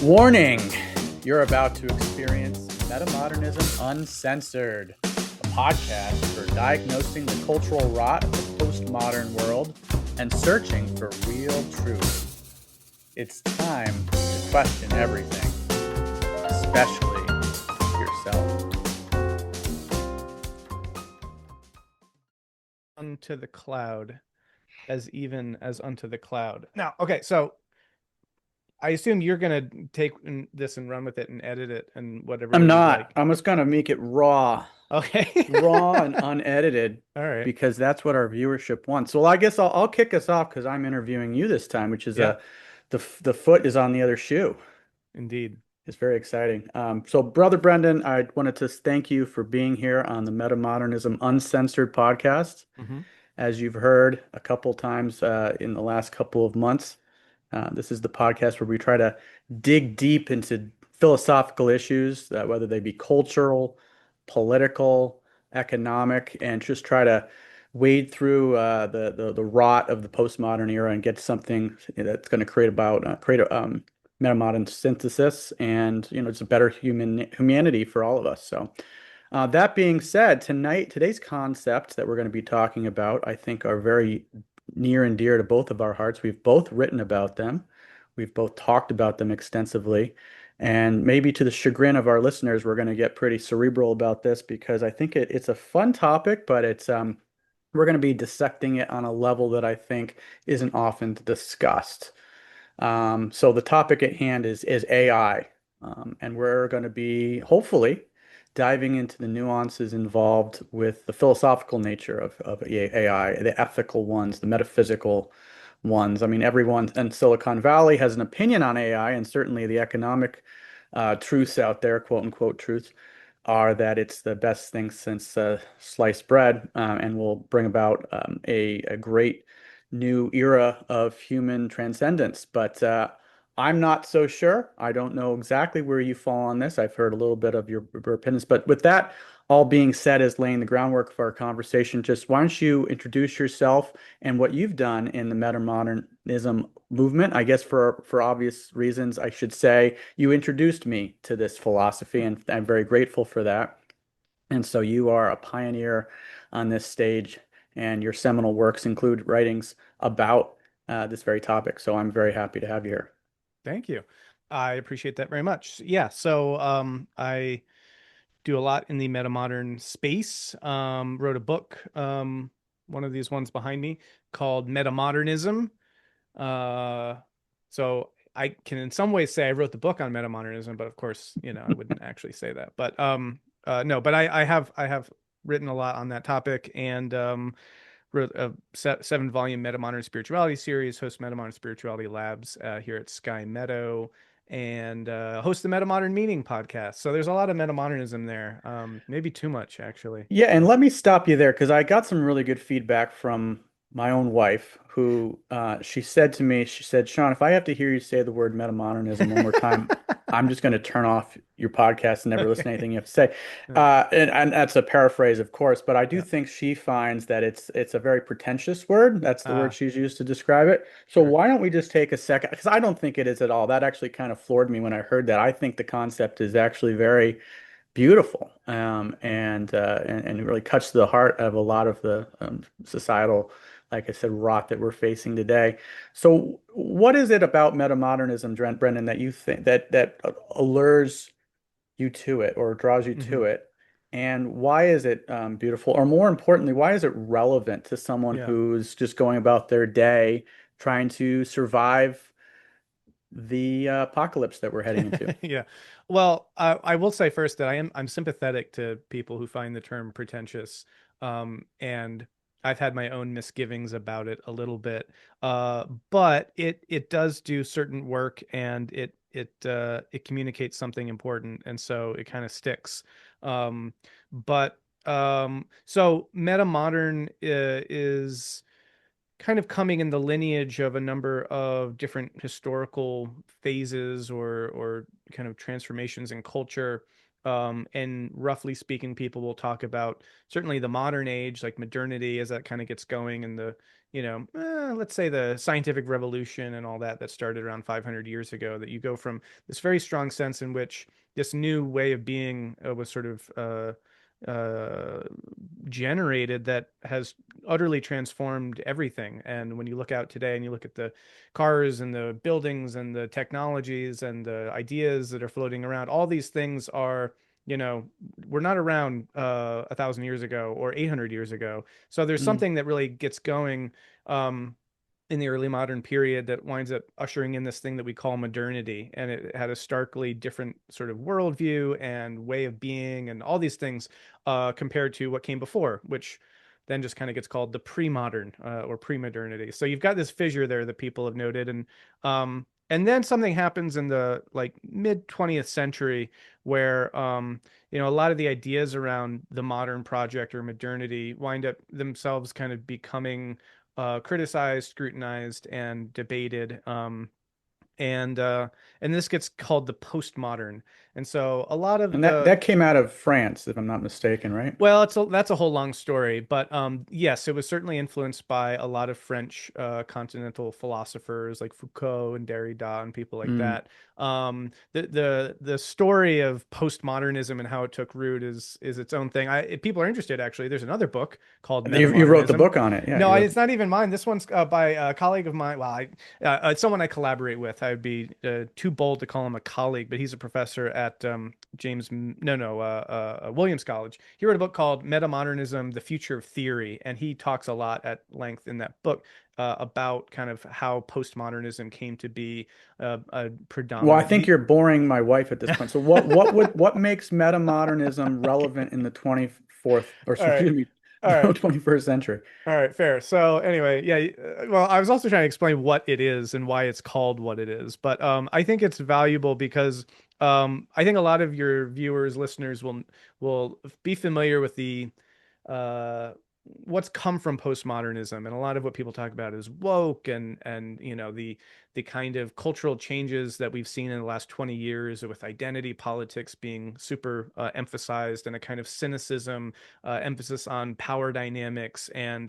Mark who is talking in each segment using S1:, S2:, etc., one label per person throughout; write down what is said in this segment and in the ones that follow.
S1: Warning! You're about to experience Metamodernism Uncensored, a podcast for diagnosing the cultural rot of the postmodern world and searching for real truth. It's time to question everything, especially yourself.
S2: Unto the cloud, as even as unto the cloud. Now, okay, so I assume you're gonna take this and run with it and edit it and whatever
S1: I'm
S2: way you'd
S1: not.
S2: like.
S1: I'm just going to make it raw.
S2: Okay.
S1: Raw and unedited
S2: All right.
S1: because that's what our viewership wants. So I guess I'll kick us off because I'm interviewing you this time, which is
S2: Yeah,
S1: the foot is on the other shoe.
S2: indeed.
S1: It's very exciting. So, Brother Brendan, I wanted to thank you for being here on the Metamodernism Uncensored podcast.
S2: Hmm.
S1: As you've heard a couple times in the last couple of months, this is the podcast where we try to dig deep into philosophical issues, whether they be cultural, political, economic, and just try to wade through the rot of the postmodern era and get something that's going to create a metamodern synthesis and it's a better humanity for all of us. So. That being said, today's concepts that we're going to be talking about, I think, are very near and dear to both of our hearts. We've both written about them. We've both talked about them extensively. And maybe to the chagrin of our listeners, we're going to get pretty cerebral about this because I think it's a fun topic, but we're going to be dissecting it on a level that I think isn't often discussed. So the topic at hand is AI, and we're going to be hopefully diving into the nuances involved with the philosophical nature of AI, the ethical ones, the metaphysical ones. I mean, everyone in Silicon Valley has an opinion on AI, and certainly the economic truths out there, quote unquote truths, are that it's the best thing since sliced bread, and will bring about a great new era of human transcendence. But I'm not so sure. I don't know exactly where you fall on this. I've heard a little bit of your opinions. But with that all being said, as laying the groundwork for our conversation, just why don't you introduce yourself and what you've done in the metamodernism movement? I guess for obvious reasons, I should say you introduced me to this philosophy, and I'm very grateful for that. And so you are a pioneer on this stage, and your seminal works include writings about this very topic. So I'm very happy to have you here.
S2: Thank you. I appreciate that very much. Yeah, so I do a lot in the metamodern space. Wrote a book, one of these ones behind me, called Metamodernism. Uh, so I can in some ways say I wrote the book on metamodernism, but of course, I wouldn't actually say that. But no, but I have written a lot on that topic and wrote a 7-volume metamodern spirituality series, host metamodern spirituality labs here at Sky Meadow, and host the Metamodern Meaning podcast. So there's a lot of metamodernism there. Maybe too much actually.
S1: Yeah, and let me stop you there because I got some really good feedback from my own wife, who she said to me, she said, Sean, if I have to hear you say the word metamodernism one more time, I'm just going to turn off your podcast and never listen to
S2: Okay.
S1: anything you have to say. And that's a paraphrase, of course, but I do
S2: Yeah.
S1: think she finds that it's a very pretentious word. That's the word
S2: Ah,
S1: she's used to describe it. So
S2: sure.
S1: why don't we just take a second? Because I don't think it is at all. That actually kind of floored me when I heard that. I think the concept is actually very beautiful, and it really cuts to the heart of a lot of the societal, like I said, rot that we're facing today. So, what is it about metamodernism, Brendan, that you think that allures you to it or draws you to
S2: Hmm.
S1: it? And why is it beautiful? Or more importantly, why is it relevant to someone
S2: Yeah.
S1: who's just going about their day trying to survive the apocalypse that we're heading into?
S2: Yeah. Well, I will say first that I'm sympathetic to people who find the term pretentious. And I've had my own misgivings about it a little bit. But it does do certain work and it communicates something important, and so it kind of sticks. But so meta modern is kind of coming in the lineage of a number of different historical phases or kind of transformations in culture. And roughly speaking, people will talk about certainly the modern age, like modernity, as that kind of gets going in the let's say the scientific revolution and all that started around 500 years ago, that you go from this very strong sense in which this new way of being was sort of uh, generated, that has utterly transformed everything. And when you look out today and you look at the cars and the buildings and the technologies and the ideas that are floating around, all these things are, you know, we're not around 1,000 years ago or 800 years ago. So there's
S1: Mm.
S2: something that really gets going in the early modern period that winds up ushering in this thing that we call modernity. And it had a starkly different sort of worldview and way of being and all these things compared to what came before, which then just kind of gets called the pre-modern or pre-modernity. So you've got this fissure there that people have noted. And then something happens in the like mid 20th century where a lot of the ideas around the modern project or modernity wind up themselves kind of becoming criticized, scrutinized, and debated. And and this gets called the postmodern. And so a lot of
S1: And that
S2: the
S1: that came out of France, if I'm not mistaken, right?
S2: well, that's a whole long story, but yes, it was certainly influenced by a lot of French continental philosophers like Foucault and Derrida and people like
S1: Mm.
S2: that. The story of postmodernism and how it took root is its own thing. If people are interested, actually, there's another book called
S1: You wrote the
S2: Metamodernism.
S1: book on it. Yeah,
S2: No,
S1: you wrote
S2: it's not even mine. This one's by a colleague of mine. Well, it's someone I collaborate with. I would be too bold to call him a colleague, but he's a professor at Williams College. He wrote a book called Metamodernism: The Future of Theory, and he talks a lot at length in that book about kind of how postmodernism came to be a
S1: Well, I
S2: predominant
S1: think you're boring my wife at this point. So what makes metamodernism relevant in the 24th or
S2: All right.
S1: excuse me,
S2: All
S1: no,
S2: right.
S1: 21st century?
S2: All right, fair. So anyway, yeah, well, I was also trying to explain what it is and why it's called what it is, but I think it's valuable because I think a lot of your viewers, listeners will be familiar with the uh, what's come from postmodernism, and a lot of what people talk about is woke and the kind of cultural changes that we've seen in the last 20 years with identity politics being super emphasized, and a kind of cynicism, emphasis on power dynamics, and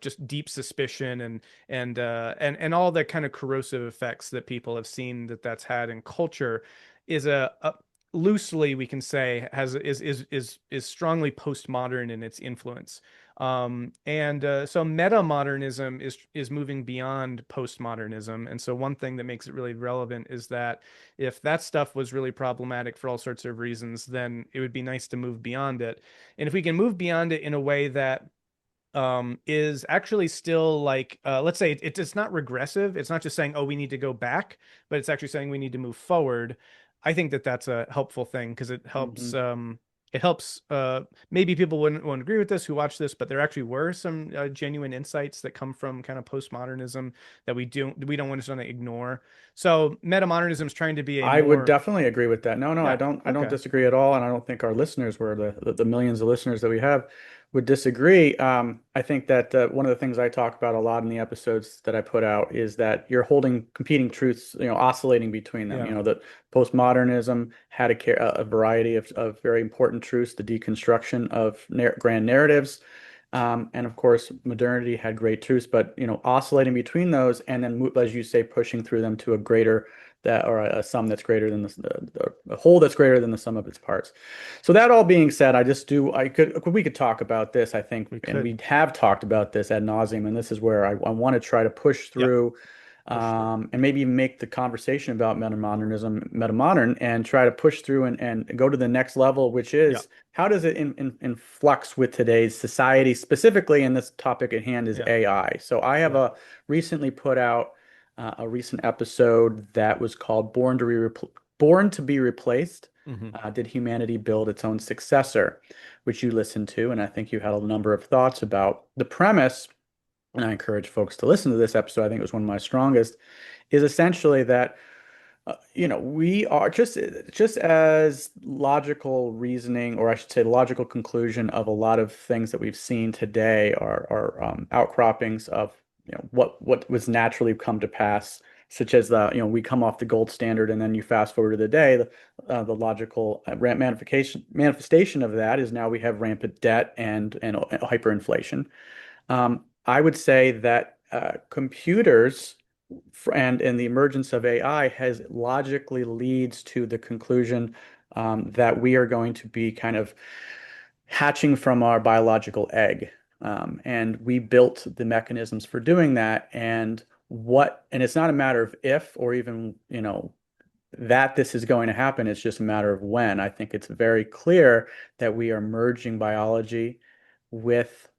S2: just deep suspicion and all the kind of corrosive effects that people have seen that's had in culture is a loosely we can say has is strongly postmodern in its influence. And so meta-modernism is moving beyond postmodernism. And so one thing that makes it really relevant is that if that stuff was really problematic for all sorts of reasons, then it would be nice to move beyond it. And if we can move beyond it in a way that is actually still like let's say it's not regressive. It's not just saying, oh, we need to go back, but it's actually saying we need to move forward. I think that that's a helpful thing because
S1: Hmm.
S2: it helps maybe people wouldn't agree with this who watch this, but there actually were some genuine insights that come from kind of postmodernism that we don't want to ignore. So metamodernism is trying to be a
S1: I would
S2: more
S1: definitely agree with that. No, no,
S2: yeah,
S1: I don't
S2: okay,
S1: disagree at all, and I don't think our listeners were the millions of listeners that we have would disagree. I think that one of the things I talk about a lot in the episodes that I put out is that you're holding competing truths, oscillating between them.
S2: yeah,
S1: That postmodernism had a variety of very important truths, the deconstruction of grand narratives. And of course, modernity had great truths, but oscillating between those, and then, as you say, pushing through them to a greater that or a sum that's greater than the whole that's greater than the sum of its parts. So that all being said, we could talk about this, I think,
S2: we
S1: and
S2: could,
S1: we have talked about this ad nauseum, and this is where I want to try to push
S2: yeah,
S1: through
S2: push through,
S1: and maybe even make the conversation about metamodernism metamodern and try to push through and go to the next level, which
S2: yeah,
S1: is how does it in flux with today's society, specifically in this topic at hand is
S2: yeah,
S1: AI. So I have
S2: yeah.
S1: a recently put out a recent episode that was called Born to be Replaced.
S2: Hmm.
S1: Did humanity build its own successor? Which you listened to, and I think you had a number of thoughts about the premise, and I encourage folks to listen to this episode. I think it was one of my strongest, is essentially that we are just as logical reasoning, or I should say, the logical conclusion of a lot of things that we've seen today are outcroppings of what was naturally come to pass, such as we come off the gold standard, and then you fast forward to the day, the logical manifestation of that is now we have rampant debt and hyperinflation. I would say that computers and the emergence of AI has logically leads to the conclusion that we are going to be kind of hatching from our biological egg. And we built the mechanisms for doing that. And it's not a matter of if or even, that this is going to happen. It's just a matter of when. I think it's very clear that we are merging biology with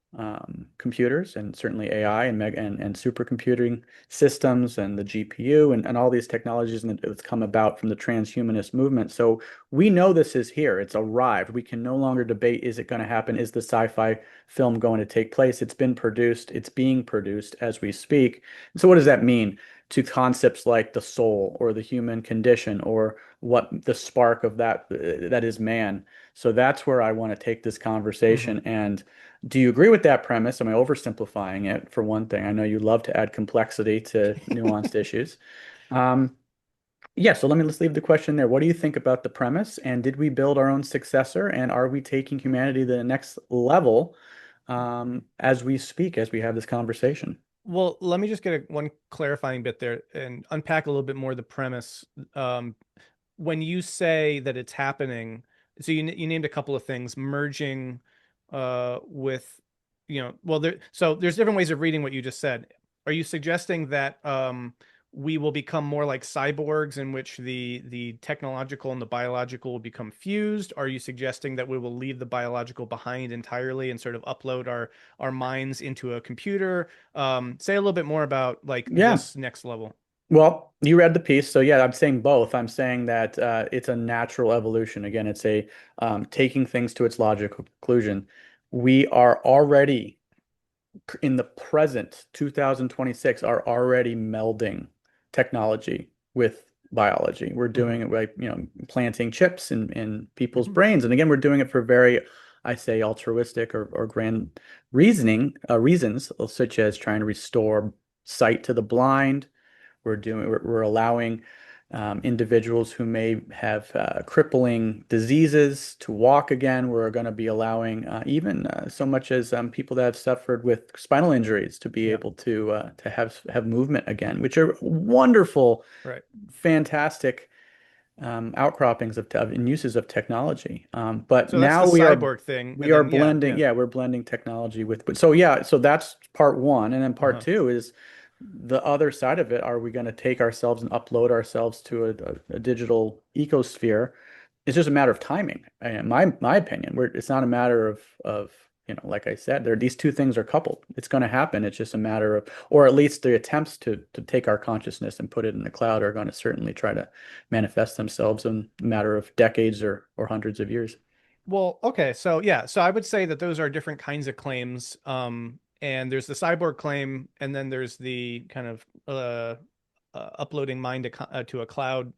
S1: computers and certainly AI and supercomputing systems and the GPU and all these technologies that's come about from the transhumanist movement. So we know this is here. It's arrived. We can no longer debate, is it going to happen? Is the sci-fi film going to take place? It's been produced. It's being produced as we speak. So what does that mean to concepts like the soul or the human condition or what the spark of that is man? So that's where I want to take this conversation. And do you agree with that premise? Am I oversimplifying it for one thing? I know you love to add complexity to nuanced issues. Um, yeah, so let's leave the question there. What do you think about the premise? And did we build our own successor? And are we taking humanity to the next level as we speak, as we have this conversation?
S2: Well, let me just get one clarifying bit there and unpack a little bit more the premise. Um, when you say that it's happening, so you named a couple of things, merging with, well, there's different ways of reading what you just said. Are you suggesting that we will become more like cyborgs in which the technological and the biological will become fused? Are you suggesting that we will leave the biological behind entirely and sort of upload our minds into a computer? Say a little bit more about like
S1: Yeah.
S2: this next level.
S1: Well, you read the piece, so yeah, I'm saying both. I'm saying that it's a natural evolution. Again, it's a taking things to its logical conclusion. We are already in the present 2026 are already melding technology with biology. We're doing
S2: Hmm.
S1: it by, planting chips in people's
S2: Hmm.
S1: brains. And again, we're doing it for very, I say, altruistic or grand reasons, such as trying to restore sight to the blind. We're allowing individuals who may have crippling diseases to walk again. We're going to be allowing even so much as people that have suffered with spinal injuries to be
S2: Yeah.
S1: able to have movement again, which are wonderful,
S2: Right.
S1: fantastic outcroppings and uses of technology. But
S2: So that's the
S1: now
S2: cyborg thing,
S1: we
S2: and
S1: are
S2: then
S1: blending,
S2: yeah.
S1: yeah, we're blending technology so yeah, so that's part one. And then part
S2: Uh-huh.
S1: two is the other side of it. Are we going to take ourselves and upload ourselves to a digital ecosphere? It's just a matter of timing. And my opinion, it's not a matter of like I said, these two things are coupled. It's going to happen. It's just a matter of, or at least the attempts to take our consciousness and put it in the cloud are going to certainly try to manifest themselves in a matter of decades or hundreds of years.
S2: Well, okay, so yeah, so I would say that those are different kinds of claims. And there's the cyborg claim, and then there's the kind of uploading mind to a cloud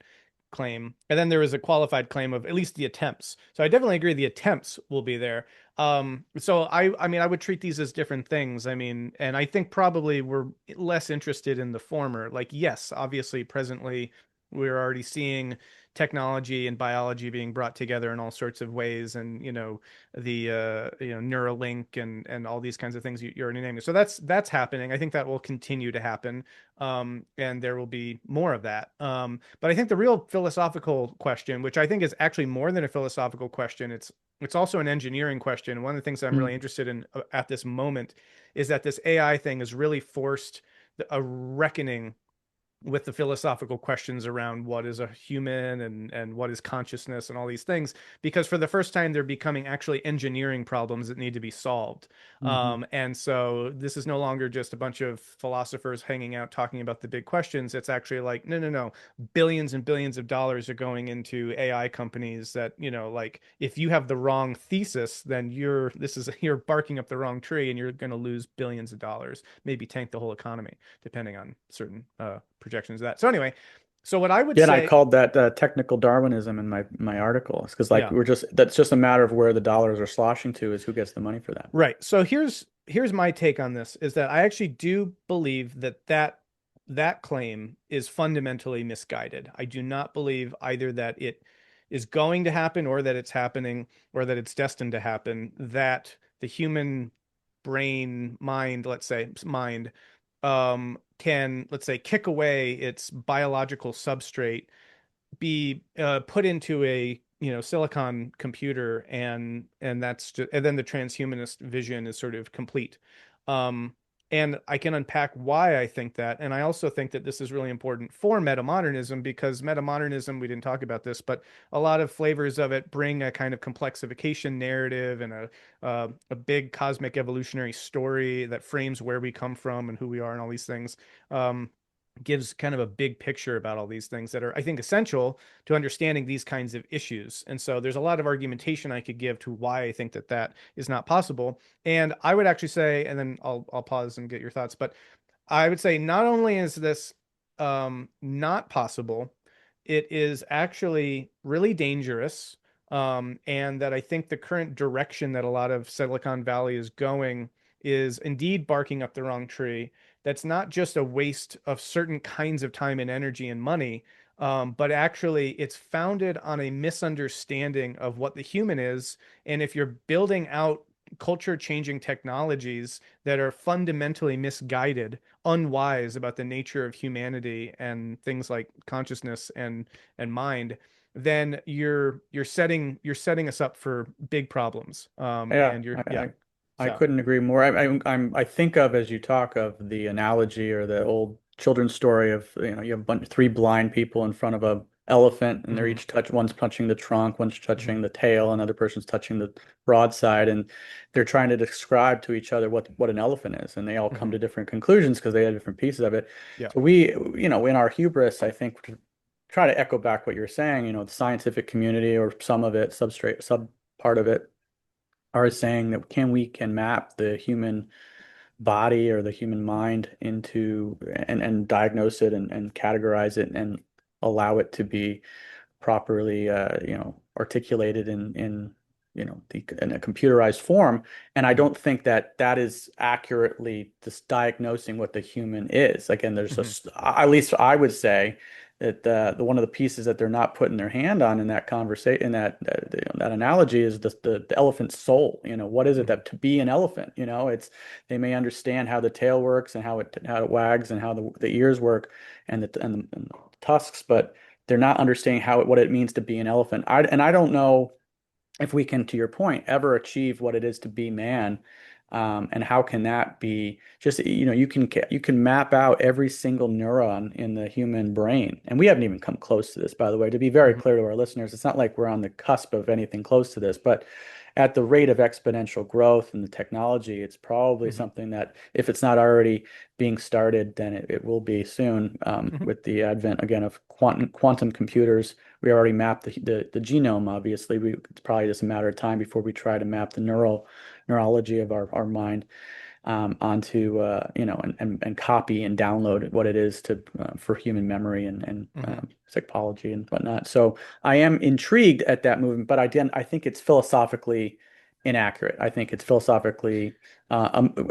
S2: claim, and then there is a qualified claim of at least the attempts. So I definitely agree the attempts will be there. So I mean, I would treat these as different things. I mean, and I think probably we're less interested in the former. Like, yes, obviously, presently we're already seeing technology and biology being brought together in all sorts of ways, and the Neuralink and all these kinds of things you're already naming. So that's happening. I think that will continue to happen, and there will be more of that. But I think the real philosophical question, which I think is actually more than a philosophical question, it's also an engineering question. One of the things that I'm really
S1: Mm.
S2: interested in at this moment is that this AI thing has really forced a reckoning with the philosophical questions around what is a human and what is consciousness and all these things, because for the first time they're becoming actually engineering problems that need to be solved.
S1: Hmm.
S2: And so this is no longer just a bunch of philosophers hanging out talking about the big questions. It's actually like, no, no, no, billions and billions of dollars are going into AI companies that, like if you have the wrong thesis, then you're barking up the wrong tree and you're going to lose billions of dollars, maybe tank the whole economy, depending on certain projections of that. So anyway, so what I would
S1: Yeah, and I
S2: say,
S1: called that technical Darwinism in my article. It's because like
S2: yeah,
S1: that's just a matter of where the dollars are sloshing to is who gets the money for that.
S2: right. So here's my take on this is that I actually do believe that claim is fundamentally misguided. I do not believe either that it is going to happen or that it's happening or that it's destined to happen, that the human brain mind, let's say mind, can, let's say, kick away its biological substrate, be put into a silicon computer, and that's just, and then the transhumanist vision is sort of complete. Um and I can unpack why I think that, and I also think that this is really important for metamodernism, because metamodernism, we didn't talk about this, but a lot of flavors of it bring a kind of complexification narrative and a big cosmic evolutionary story that frames where we come from and who we are and all these things. Gives kind of a big picture about all these things that are, I think, essential to understanding these kinds of issues. And so there's a lot of argumentation I could give to why I think that that is not possible. And I would actually say, and then I'll pause and get your thoughts, but I would say not only is this not possible, it is actually really dangerous. And that I think the current direction that a lot of Silicon Valley is going is indeed barking up the wrong tree. That's not just a waste of certain kinds of time and energy and money, but actually it's founded on a misunderstanding of what the human is. And if you're building out culture changing technologies that are fundamentally misguided, unwise about the nature of humanity and things like consciousness and mind, then you're setting us up for big problems.
S1: Yeah,
S2: And you're,
S1: I,
S2: yeah.
S1: I I
S2: So,
S1: couldn't agree more. I think of, as you talk of, the analogy or the old children's story of, you have three blind people in front of a elephant, and they're
S2: mhm,
S1: each one's touching the trunk, one's
S2: mhm,
S1: touching the tail, another person's touching the broadside, and they're trying to describe to each other what an elephant is, and they all come
S2: mhm,
S1: to different conclusions because they have different pieces of it.
S2: yeah.
S1: So we, in our hubris, I think, to try to echo back what you're saying, the scientific community, or some of it, sub part of it, are saying that we can map the human body or the human mind into, and diagnose it, and categorize it, and allow it to be properly articulated in a computerized form. And I
S2: Mhm,
S1: don't think that that is accurately just diagnosing what the human is. Again,
S2: mhm,
S1: at least I would say that the one of the pieces that they're not putting their hand on in that conversation, in that analogy, is the elephant's soul. What is it
S2: mhm,
S1: that to be an elephant? It's, they may understand how the tail works, and how it wags, and how the ears work, and the tusks, but they're not understanding what it means to be an elephant. I don't know if we can, to your point, ever achieve what it is to be man. And how can that be just, you can map out every single neuron in the human brain. And we haven't even come close to this, by the way, to be very
S2: mhm,
S1: clear to our listeners. It's not like we're on the cusp of anything close to this, but at the rate of exponential growth in the technology, it's probably
S2: mhm,
S1: something that, if it's not already being started, then it will be soon,
S2: mhm,
S1: with the advent, again, of quantum computers. We already mapped the genome, obviously. It's probably just a matter of time before we try to map the neurology of our mind, onto, and copy and download what it is to for human memory, and
S2: mhm.
S1: psychology and whatnot. So I am intrigued at that movement, but again, I think it's philosophically inaccurate. I think it's philosophically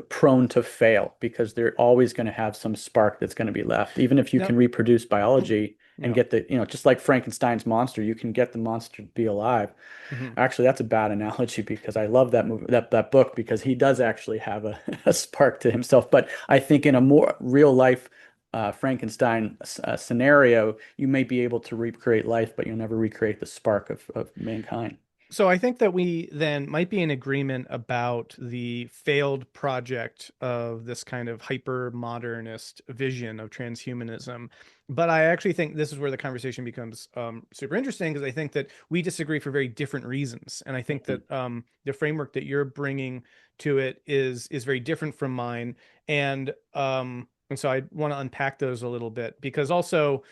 S1: prone to fail, because they're always going to have some spark that's going to be left. Even if you
S2: No,
S1: can reproduce biology and
S2: yeah.
S1: get just like Frankenstein's monster, you can get the monster to be alive.
S2: Mhm.
S1: Actually, that's a bad analogy, because I love that movie, that book, because he does actually have a spark to himself. But I think in a more real life Frankenstein scenario, you may be able to recreate life, but you'll never recreate the spark of mankind.
S2: So I think that we then might be in agreement about the failed project of this kind of hyper modernist vision of transhumanism. But I actually think this is where the conversation becomes super interesting, because I think that we disagree for very different reasons. And I think
S1: Mhm.
S2: that the framework that you're bringing to it is very different from mine. And so I want to unpack those a little bit, because also,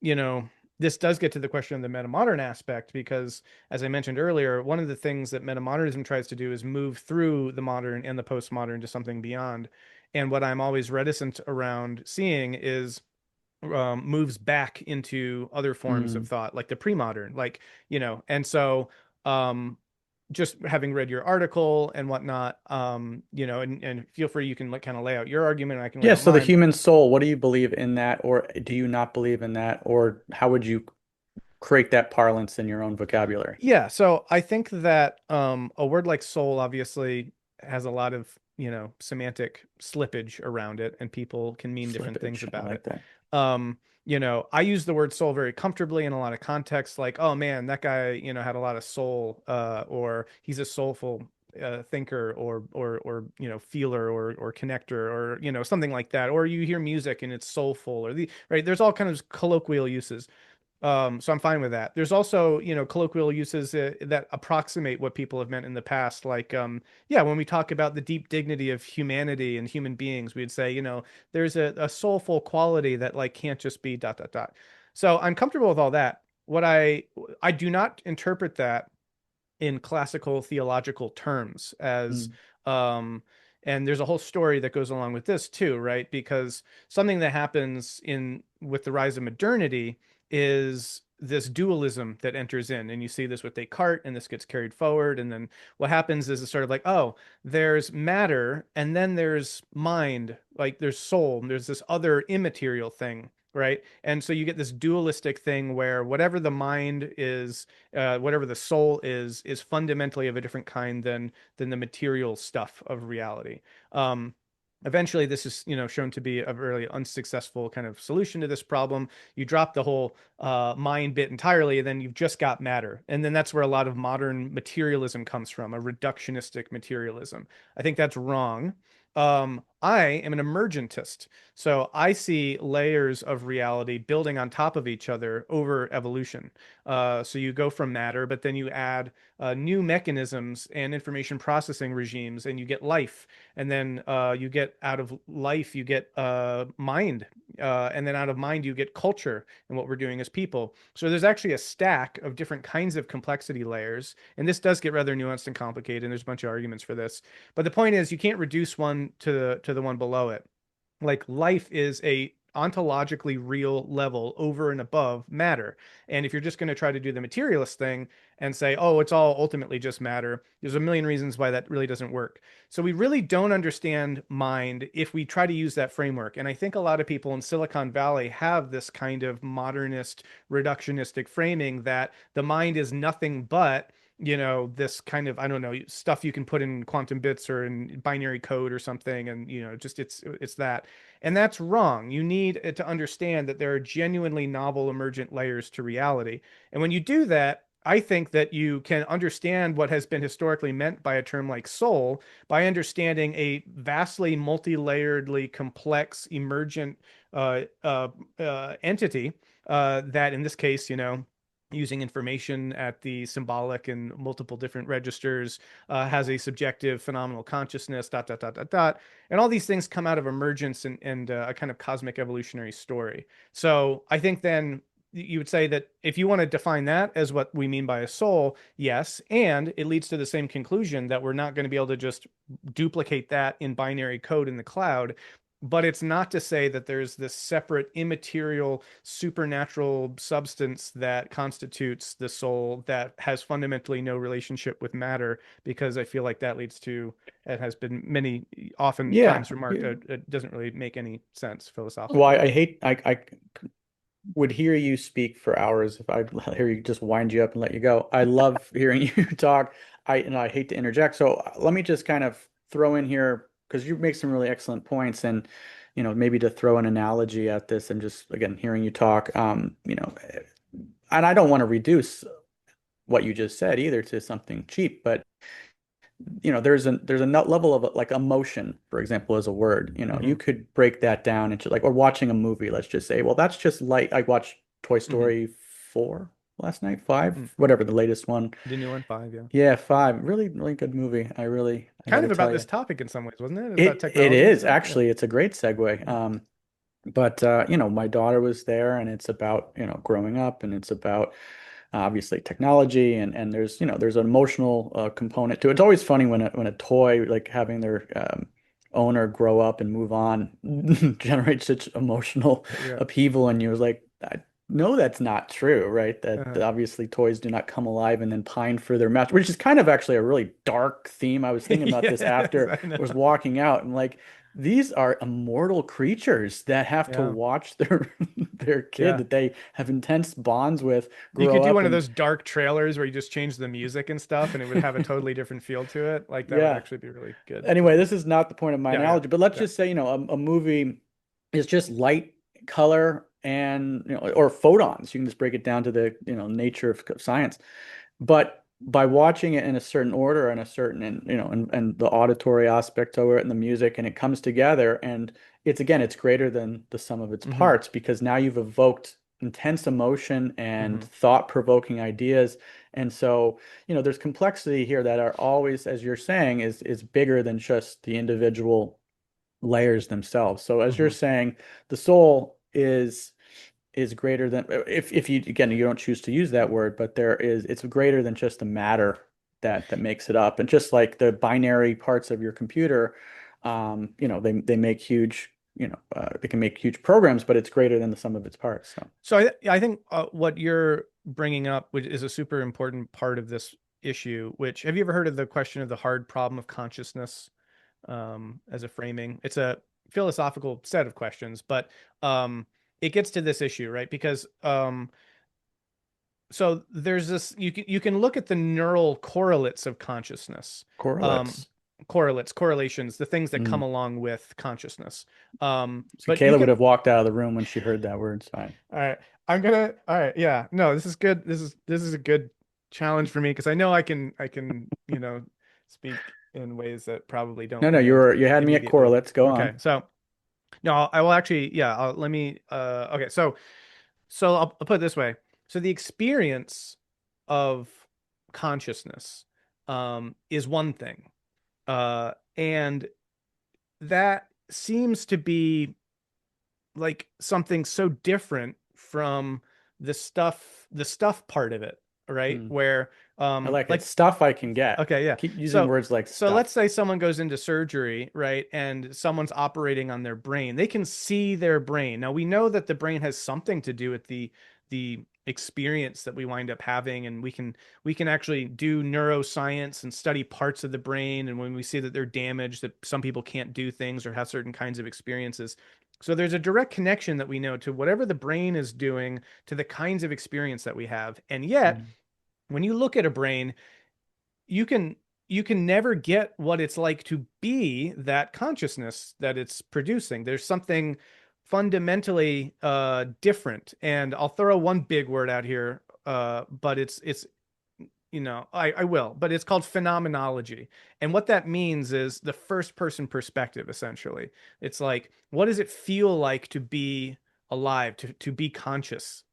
S2: you know, this does get to the question of the metamodern aspect, because, as I mentioned earlier, one of the things that metamodernism tries to do is move through the modern and the postmodern to something beyond. And what I'm always reticent around seeing is moves back into other forms of
S1: Mm.
S2: thought, like the pre-modern, and so um, just having read your article and whatnot, and feel free, you can kind of lay out your argument and I can lay
S1: Yeah,
S2: out
S1: so the
S2: mine.
S1: human soul, what do you believe in that, or do you not believe in that, or how would you create that parlance in your own vocabulary?
S2: Yeah, so I think that a word like soul obviously has a lot of semantic slippage around it, and people can mean different things
S1: Slippage. I
S2: about
S1: like
S2: it.
S1: that.
S2: I use the word soul very comfortably in a lot of contexts, like, oh man, that guy, had a lot of soul, or he's a soulful thinker, or feeler, or connector, or something like that. Or you hear music and it's soulful, or right. There's all kinds of colloquial uses. So I'm fine with that. There's also, colloquial uses that approximate what people have meant in the past. Like, yeah, when we talk about the deep dignity of humanity and human beings, we'd say, there's a soulful quality that like can't just be dot dot dot. So I'm comfortable with all that. I do not interpret that in classical theological terms as
S1: Mm,
S2: um and there's a whole story that goes along with this too, right? Because something that happens in with the rise of modernity is this dualism that enters in, and you see this with Descartes, and this gets carried forward, and then what happens is it's sort of like, oh, there's matter, and then there's mind, like there's soul, and there's this other immaterial thing, right? And so you get this dualistic thing where whatever the mind is, whatever the soul is fundamentally of a different kind than the material stuff of reality. Um, Eventually, this is shown to be a really unsuccessful kind of solution to this problem. You drop the whole mind bit entirely, and then you've just got matter, and then that's where a lot of modern materialism comes from, a reductionistic materialism. I think that's wrong. I am an emergentist, so I see layers of reality building on top of each other over evolution. So you go from matter, but then you add new mechanisms and information processing regimes, and you get life. And then you get out of life, you get mind. And then out of mind, you get culture and what we're doing as people. So there's actually a stack of different kinds of complexity layers. And this does get rather nuanced and complicated. And there's a bunch of arguments for this. But the point is, you can't reduce one to the one below it. Like life is a ontologically real level over and above matter. And if you're just going to try to do the materialist thing and say, oh, it's all ultimately just matter, there's a million reasons why that really doesn't work. So we really don't understand mind if we try to use that framework. And I think a lot of people in Silicon Valley have this kind of modernist, reductionistic framing that the mind is nothing but this kind of, I don't know, stuff you can put in quantum bits or in binary code or something, and just it's that. And that's wrong. You need to understand that there are genuinely novel emergent layers to reality. And when you do that, I think that you can understand what has been historically meant by a term like soul by understanding a vastly multi-layeredly complex emergent entity that in this case, using information at the symbolic and multiple different registers, has a subjective phenomenal consciousness, dot, dot, dot, dot, dot. And all these things come out of emergence and a kind of cosmic evolutionary story. So I think then you would say that if you want to define that as what we mean by a soul, yes. And it leads to the same conclusion that we're not going to be able to just duplicate that in binary code in the cloud. But it's not to say that there's this separate immaterial supernatural substance that constitutes the soul that has fundamentally no relationship with matter, because I feel like that leads to, it has been many
S1: yeah.
S2: oftentimes remarked, it doesn't really make any sense
S1: Well,
S2: philosophically.
S1: I would hear you speak for hours if I hear you just wind you up and let you go. I love hearing you talk. I hate to interject. So let me just kind of throw in here because you make some really excellent points and maybe to throw an analogy at this and just again hearing you talk and I don't want to reduce what you just said either to something cheap, but there's a level of like emotion, for example, as a word. You
S2: Hmm.
S1: could break that down into like, or watching a movie, let's just say, well, that's just like I watched Toy
S2: Hmm.
S1: Story 4 last night, 5, whatever the latest one.
S2: The new one, five, yeah.
S1: Yeah, 5. Really, really good movie. I got
S2: Kind
S1: to
S2: of about
S1: tell
S2: this
S1: you.
S2: topic in some ways, wasn't it? About
S1: It
S2: technology and
S1: is
S2: stuff. Yeah.
S1: actually, it's a great segue.
S2: Yeah.
S1: But my daughter was there and it's about, growing up and it's about obviously technology and there's an emotional component to it. It's always funny when a toy like having their owner grow up and move on generates such emotional
S2: Yeah.
S1: upheaval and you're like I know that's not true, right? That
S2: Uh-huh.
S1: obviously toys do not come alive and then pine for their master, which is kind of actually a really dark theme. I was thinking about this
S2: Yes,
S1: after
S2: I
S1: I was
S2: know.
S1: walking out and like these are immortal creatures that have to
S2: Yeah.
S1: watch their their kid
S2: Yeah.
S1: that they have intense bonds with
S2: You could
S1: grow
S2: do
S1: up
S2: one of
S1: and
S2: those dark trailers where you just change the music and stuff and it would have a totally different feel to it. Like that would
S1: yeah.
S2: actually be really good to
S1: Anyway,
S2: do.
S1: this is not the point of my
S2: Yeah, yeah.
S1: analogy, but let's
S2: Yeah.
S1: just say, a movie is just light, color, and or photons. You can just break it down to the, nature of science. But by watching it in a certain order and a certain, and the auditory aspect of it and the music, and it comes together, and it's greater than the sum of its
S2: Hmm.
S1: parts because now you've evoked intense emotion and
S2: Hmm.
S1: thought-provoking ideas. And so, there's complexity here that are always, as you're saying, is bigger than just the individual layers themselves. So as you're
S2: Hmm.
S1: saying, the soul is greater than, if you, again, you don't choose to use that word, but it's greater than just the matter that makes it up. And just like the binary parts of your computer, they make huge, they can make huge programs, but it's greater than the sum of its parts. So
S2: So I think what you're bringing up, which is a super important part of this issue, which have you ever heard of the question of the hard problem of consciousness as a framing? It's a philosophical set of questions, but it gets to this issue, right? Because so there's this you can look at the neural correlates of consciousness. Um,
S1: correlates.
S2: correlations, the things that come
S1: Mm.
S2: along with consciousness.
S1: So
S2: But you
S1: Kayla would
S2: can
S1: have walked out of the room when she heard that word. So
S2: all right. All right, yeah. No, this is good. This is a good challenge for me because I know I can, speak in ways that probably
S1: no,
S2: don't
S1: no,
S2: land
S1: you had me at
S2: immediately.
S1: correlates. Go
S2: Okay.
S1: on.
S2: So, no, I will actually, yeah, let me okay. So I'll put it this way. So the experience of consciousness is one thing. And that seems to be like something so different from the stuff part of it, right?
S1: Mm.
S2: Where
S1: I like it.
S2: like
S1: Stuff I can get.
S2: okay, yeah.
S1: Keep using
S2: So
S1: words like
S2: so let's
S1: stuff.
S2: say someone goes into surgery, right? And someone's operating on their brain. They can see their brain. Now we know that the brain has something to do with the experience that we wind up having, and we can actually do neuroscience and study parts of the brain. And when we see that they're damaged, that some people can't do things or have certain kinds of experiences. So there's a direct connection that we know to whatever the brain is doing to the kinds of experience that we have. And yet,
S1: Mm.
S2: when you look at a brain, you can you can never get what it's like to be that consciousness that it's producing. There's something fundamentally different. And I'll throw one big word out here, but it's I will, but it's called phenomenology. And what that means is the first person perspective, essentially. It's like, what does it feel like to be alive, to be conscious?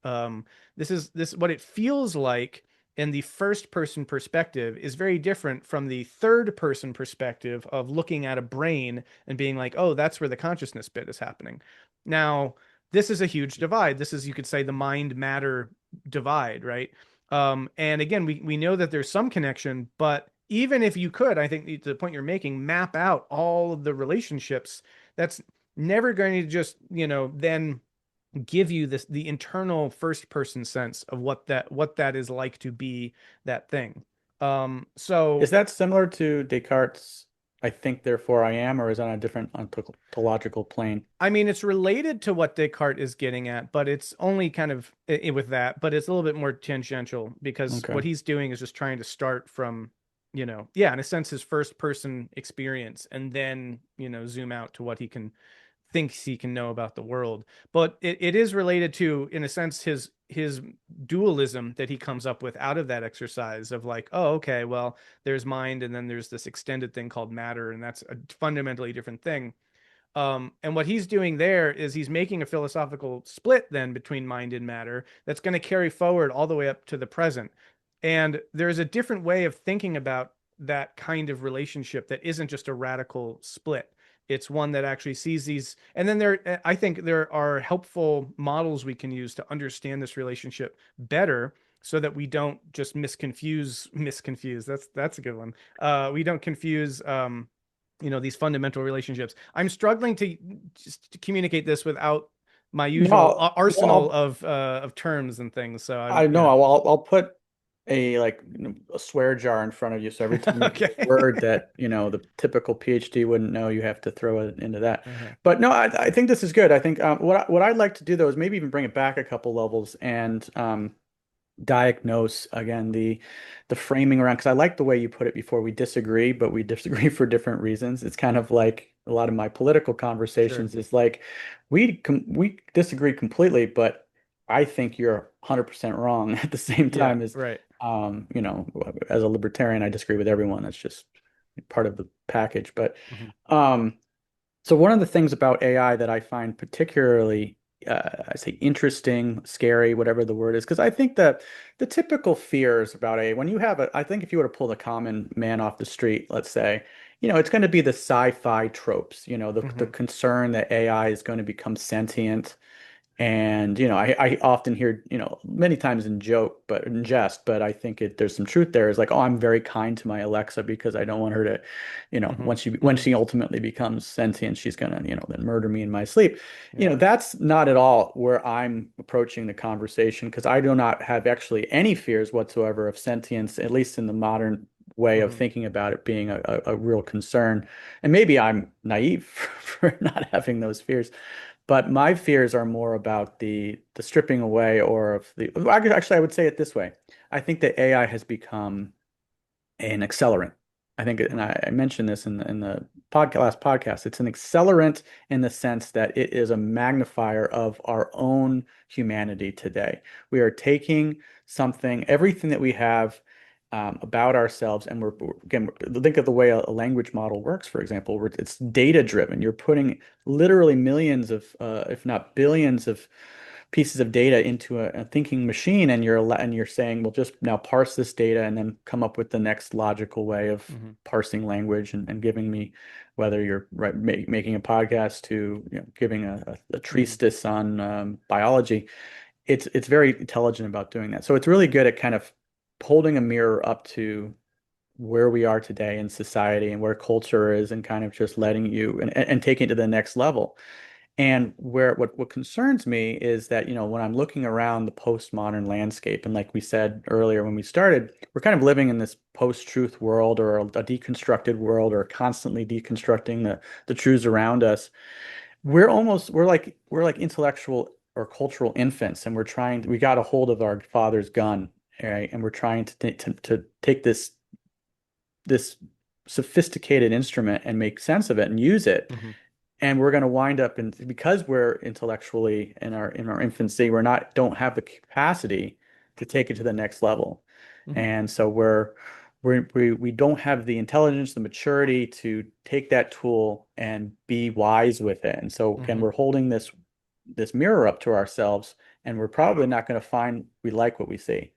S2: This what it feels like in the first person perspective is very different from the third person perspective of looking at a brain and being like, oh, that's where the consciousness bit is happening. Now, this is a huge divide. This is, you could say, the mind matter divide, right? And again, we know that there's some connection, but even if you could, I think the point you're making, map out all of the relationships, that's never going to just, then give you the internal first person sense of what that is like to be that thing.
S1: Is
S2: So
S1: that similar to Descartes' I think, therefore I am, or is that on a different ontological plane?
S2: I mean, it's related to what Descartes is getting at, but it's only kind of with that, but it's a little bit more tangential because
S1: Okay.
S2: what he's doing is just trying to start from, yeah, in a sense, his first person experience and then, zoom out to what he thinks he can know about the world. But it is related to, in a sense, his dualism that he comes up with out of that exercise of like, oh, okay, well, there's mind and then there's this extended thing called matter, and that's a fundamentally different thing. And what he's doing there is he's making a philosophical split then between mind and matter that's going to carry forward all the way up to the present. And there's a different way of thinking about that kind of relationship that isn't just a radical split. It's one that actually sees these. And then I think there are helpful models we can use to understand this relationship better so that we don't just misconfuse. That's a good one. We don't confuse these fundamental relationships. I'm struggling to just to communicate this without my usual
S1: No,
S2: arsenal
S1: well,
S2: of terms and things. So
S1: I
S2: I'm
S1: know
S2: yeah.
S1: I'll put a like a swear jar in front of you. So every time you use a
S2: Okay.
S1: word that, the typical PhD wouldn't know, you have to throw it into that.
S2: Uh-huh.
S1: But no, I think this is good. I think what I'd like to do though is maybe even bring it back a couple levels and diagnose again the framing around, because I like the way you put it before. We disagree, but we disagree for different reasons. It's kind of like a lot of my political
S2: Sure.
S1: conversations is like we disagree completely, but I think you're 100% wrong at the same
S2: Yeah,
S1: time as
S2: right.
S1: as a libertarian, I disagree with everyone. That's just part of the package. But
S2: Mhm.
S1: um so one of the things about AI that I find particularly, I say interesting, scary, whatever the word is, because I think that the typical fears about AI, when you have I think if you were to pull the common man off the street, let's say, it's going to be the sci-fi tropes, the
S2: Mhm.
S1: concern that AI is going to become sentient, and I often hear, many times in joke, but in jest, but I think there's some truth there. Is like, oh, I'm very kind to my Alexa because I don't want her to,
S2: Mhm.
S1: when she
S2: Mhm.
S1: ultimately becomes sentient, she's gonna, then murder me in my sleep.
S2: Yeah.
S1: That's not at all where I'm approaching the conversation, because I do not have actually any fears whatsoever of sentience, at least in the modern way of
S2: Mhm.
S1: thinking about it being a real concern. And maybe I'm naive for not having those fears. But my fears are more about the stripping away, or of the well, actually I would say it this way. I think that AI has become an accelerant. I think, and
S2: Mhm.
S1: I mentioned this in the last podcast. It's an accelerant in the sense that it is a magnifier of our own humanity today. We are taking everything that we have about ourselves, and again, think of the way a language model works, for example, where it's data driven. You're putting literally millions of, if not billions of pieces of data into a thinking machine, and you're saying, well, just now parse this data and then come up with the next logical way of
S2: Mhm.
S1: parsing language, and giving me, whether you're making a podcast to, giving a
S2: Mhm.
S1: treatise on biology. It's very intelligent about doing that. So it's really good at kind of holding a mirror up to where we are today in society and where culture is, and kind of just letting you and taking it to the next level. And what concerns me is that, when I'm looking around the postmodern landscape, and like we said earlier when we started, we're kind of living in this post-truth world, or a deconstructed world, or constantly deconstructing the truths around us. We're like intellectual or cultural infants, and we got a hold of our father's gun, right? And we're trying to take this sophisticated instrument and make sense of it and use it.
S2: Mhm.
S1: And we're going to wind up because we're intellectually in our infancy, we're not don't have the capacity to take it to the next level.
S2: Mhm.
S1: And so we don't have the intelligence, the maturity to take that tool and be wise with it. And so again,
S2: Mhm.
S1: we're holding this mirror up to ourselves, and we're probably not going to find we like what we see.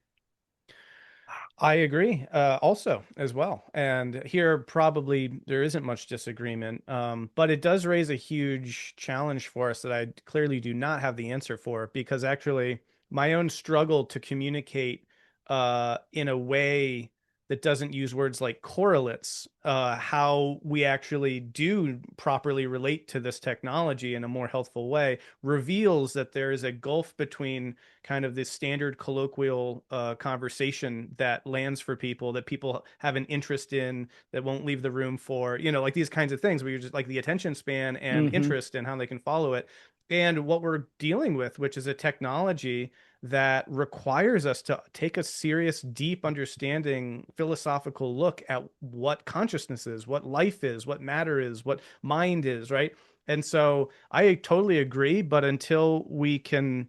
S2: I agree, also as well. And here probably there isn't much disagreement, but it does raise a huge challenge for us that I clearly do not have the answer for, because actually my own struggle to communicate in a way that doesn't use words like correlates, how we actually do properly relate to this technology in a more healthful way, reveals that there is a gulf between kind of this standard colloquial conversation that lands for people, that people have an interest in, that won't leave the room for, like these kinds of things where you're just like the attention span and
S1: Hmm.
S2: interest and how they can follow it. And what we're dealing with, which is a technology that requires us to take a serious, deep understanding, philosophical look at what consciousness is, what life is, what matter is, what mind is, right? And so I totally agree, but until we can,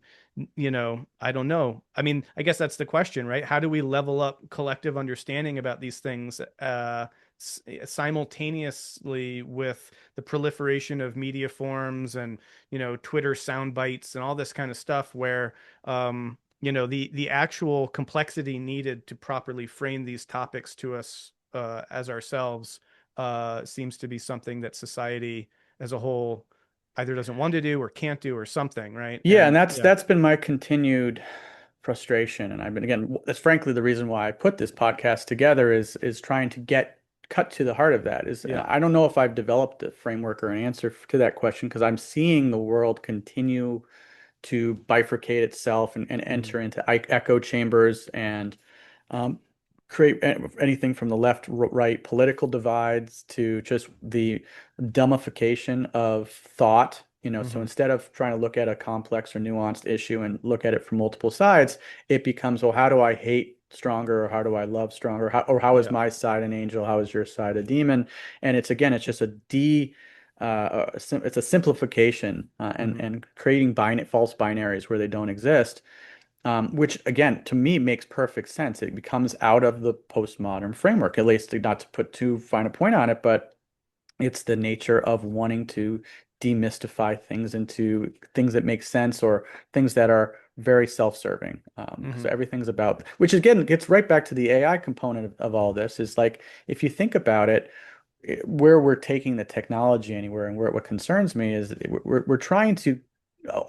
S2: I don't know. I mean, I guess that's the question, right? How do we level up collective understanding about these things simultaneously with the proliferation of media forms and, Twitter sound bites and all this kind of stuff where, the actual complexity needed to properly frame these topics to us as ourselves seems to be something that society as a whole either doesn't want to do or can't do or something, right?
S1: Yeah, and
S2: And
S1: that's
S2: yeah,
S1: that's been my continued frustration. And I've been, again, that's frankly the reason why I put this podcast together, is trying to cut to the heart of that. And
S2: yeah.
S1: I don't know if I've developed a framework or an answer to that question, because I'm seeing the world continue to bifurcate itself and
S2: Mhm.
S1: enter into echo chambers, and um, create anything from the left, right political divides to just the dumbification of thought. So
S2: Hmm.
S1: instead of trying to look at a complex or nuanced issue and look at it from multiple sides, it becomes, well, how do I hate stronger, or how do I love stronger, or how is
S2: Yeah.
S1: my side an angel, how is your side a demon? And it's again, it's just it's a simplification and
S2: Hmm.
S1: creating false binaries where they don't exist, which again, to me, makes perfect sense. It becomes out of the postmodern framework, at least not to put too fine a point on it, but it's the nature of wanting to demystify things into things that make sense or things that are very self-serving. Because
S2: Hmm.
S1: everything's about, which again gets right back to the AI component of all this, is like, if you think about it, where we're taking the technology anywhere, and what concerns me is that we're trying to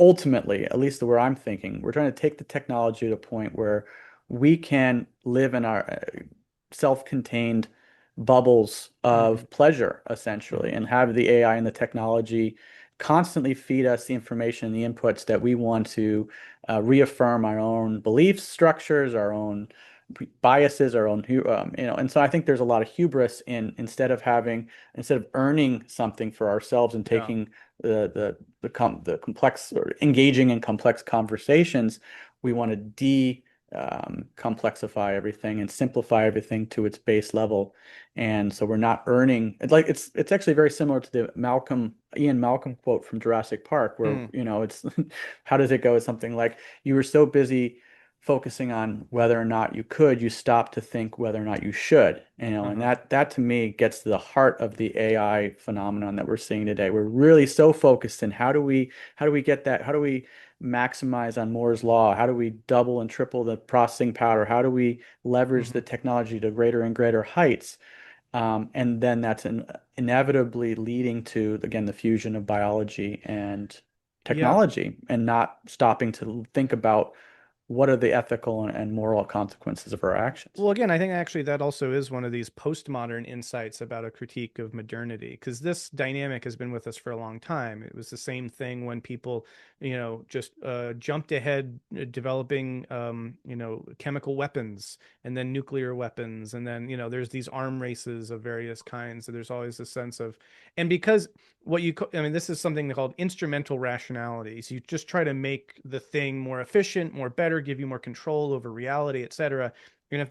S1: ultimately, at least where I'm thinking, we're trying to take the technology to a point where we can live in our self-contained bubbles
S2: Hmm.
S1: of pleasure, essentially,
S2: Hmm.
S1: and have the AI and the technology constantly feed us the information and the inputs that we want to reaffirm our own belief structures, our own biases, our own, and so I think there's a lot of hubris in, instead of earning something for ourselves and
S2: Yeah.
S1: taking the complex, or engaging in complex conversations, we want to complexify everything and simplify everything to its base level. And so we're not earning, it's actually very similar to the Ian Malcolm quote from Jurassic Park, where,
S2: Mm.
S1: it's how does it go? It's something like, you were so busy focusing on whether or not you could, you stop to think whether or not you should. And
S2: Uh-huh.
S1: that to me gets to the heart of the AI phenomenon that we're seeing today. We're really so focused in, how do we get that? How do we maximize on Moore's law? How do we double and triple the processing power? How do we leverage the
S2: Hmm.
S1: technology to greater and greater heights? And then that's inevitably leading to, again, the fusion of biology and
S2: Yeah.
S1: technology, and not stopping to think about what are the ethical and moral consequences of our actions.
S2: Well, again, I think actually that also is one of these postmodern insights about a critique of modernity, because this dynamic has been with us for a long time. It was the same thing when people, just jumped ahead, developing, chemical weapons and then nuclear weapons. And then, there's these arm races of various kinds. So there's always a sense of, and because I mean, this is something called instrumental rationality. So you just try to make the thing more efficient, more better, give you more control over reality, etc. And if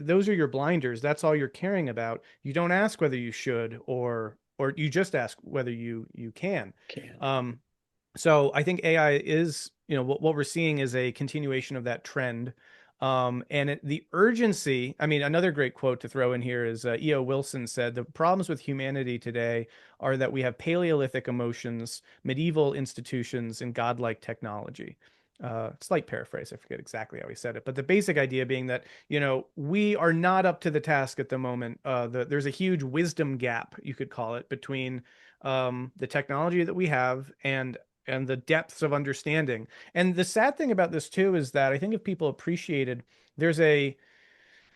S2: those are your blinders, that's all you're caring about. You don't ask whether you should, or you just ask whether you can.
S1: Can.
S2: Um, so I think AI is, what we're seeing is a continuation of that trend. The urgency, I mean, another great quote to throw in here is E.O. Wilson said, the problems with humanity today are that we have Paleolithic emotions, medieval institutions, and godlike technology. Slight paraphrase, I forget exactly how he said it, but the basic idea being that, we are not up to the task at the moment. There's a huge wisdom gap, you could call it, between the technology that we have and the depths of understanding. And the sad thing about this too is that I think if people appreciated, there's a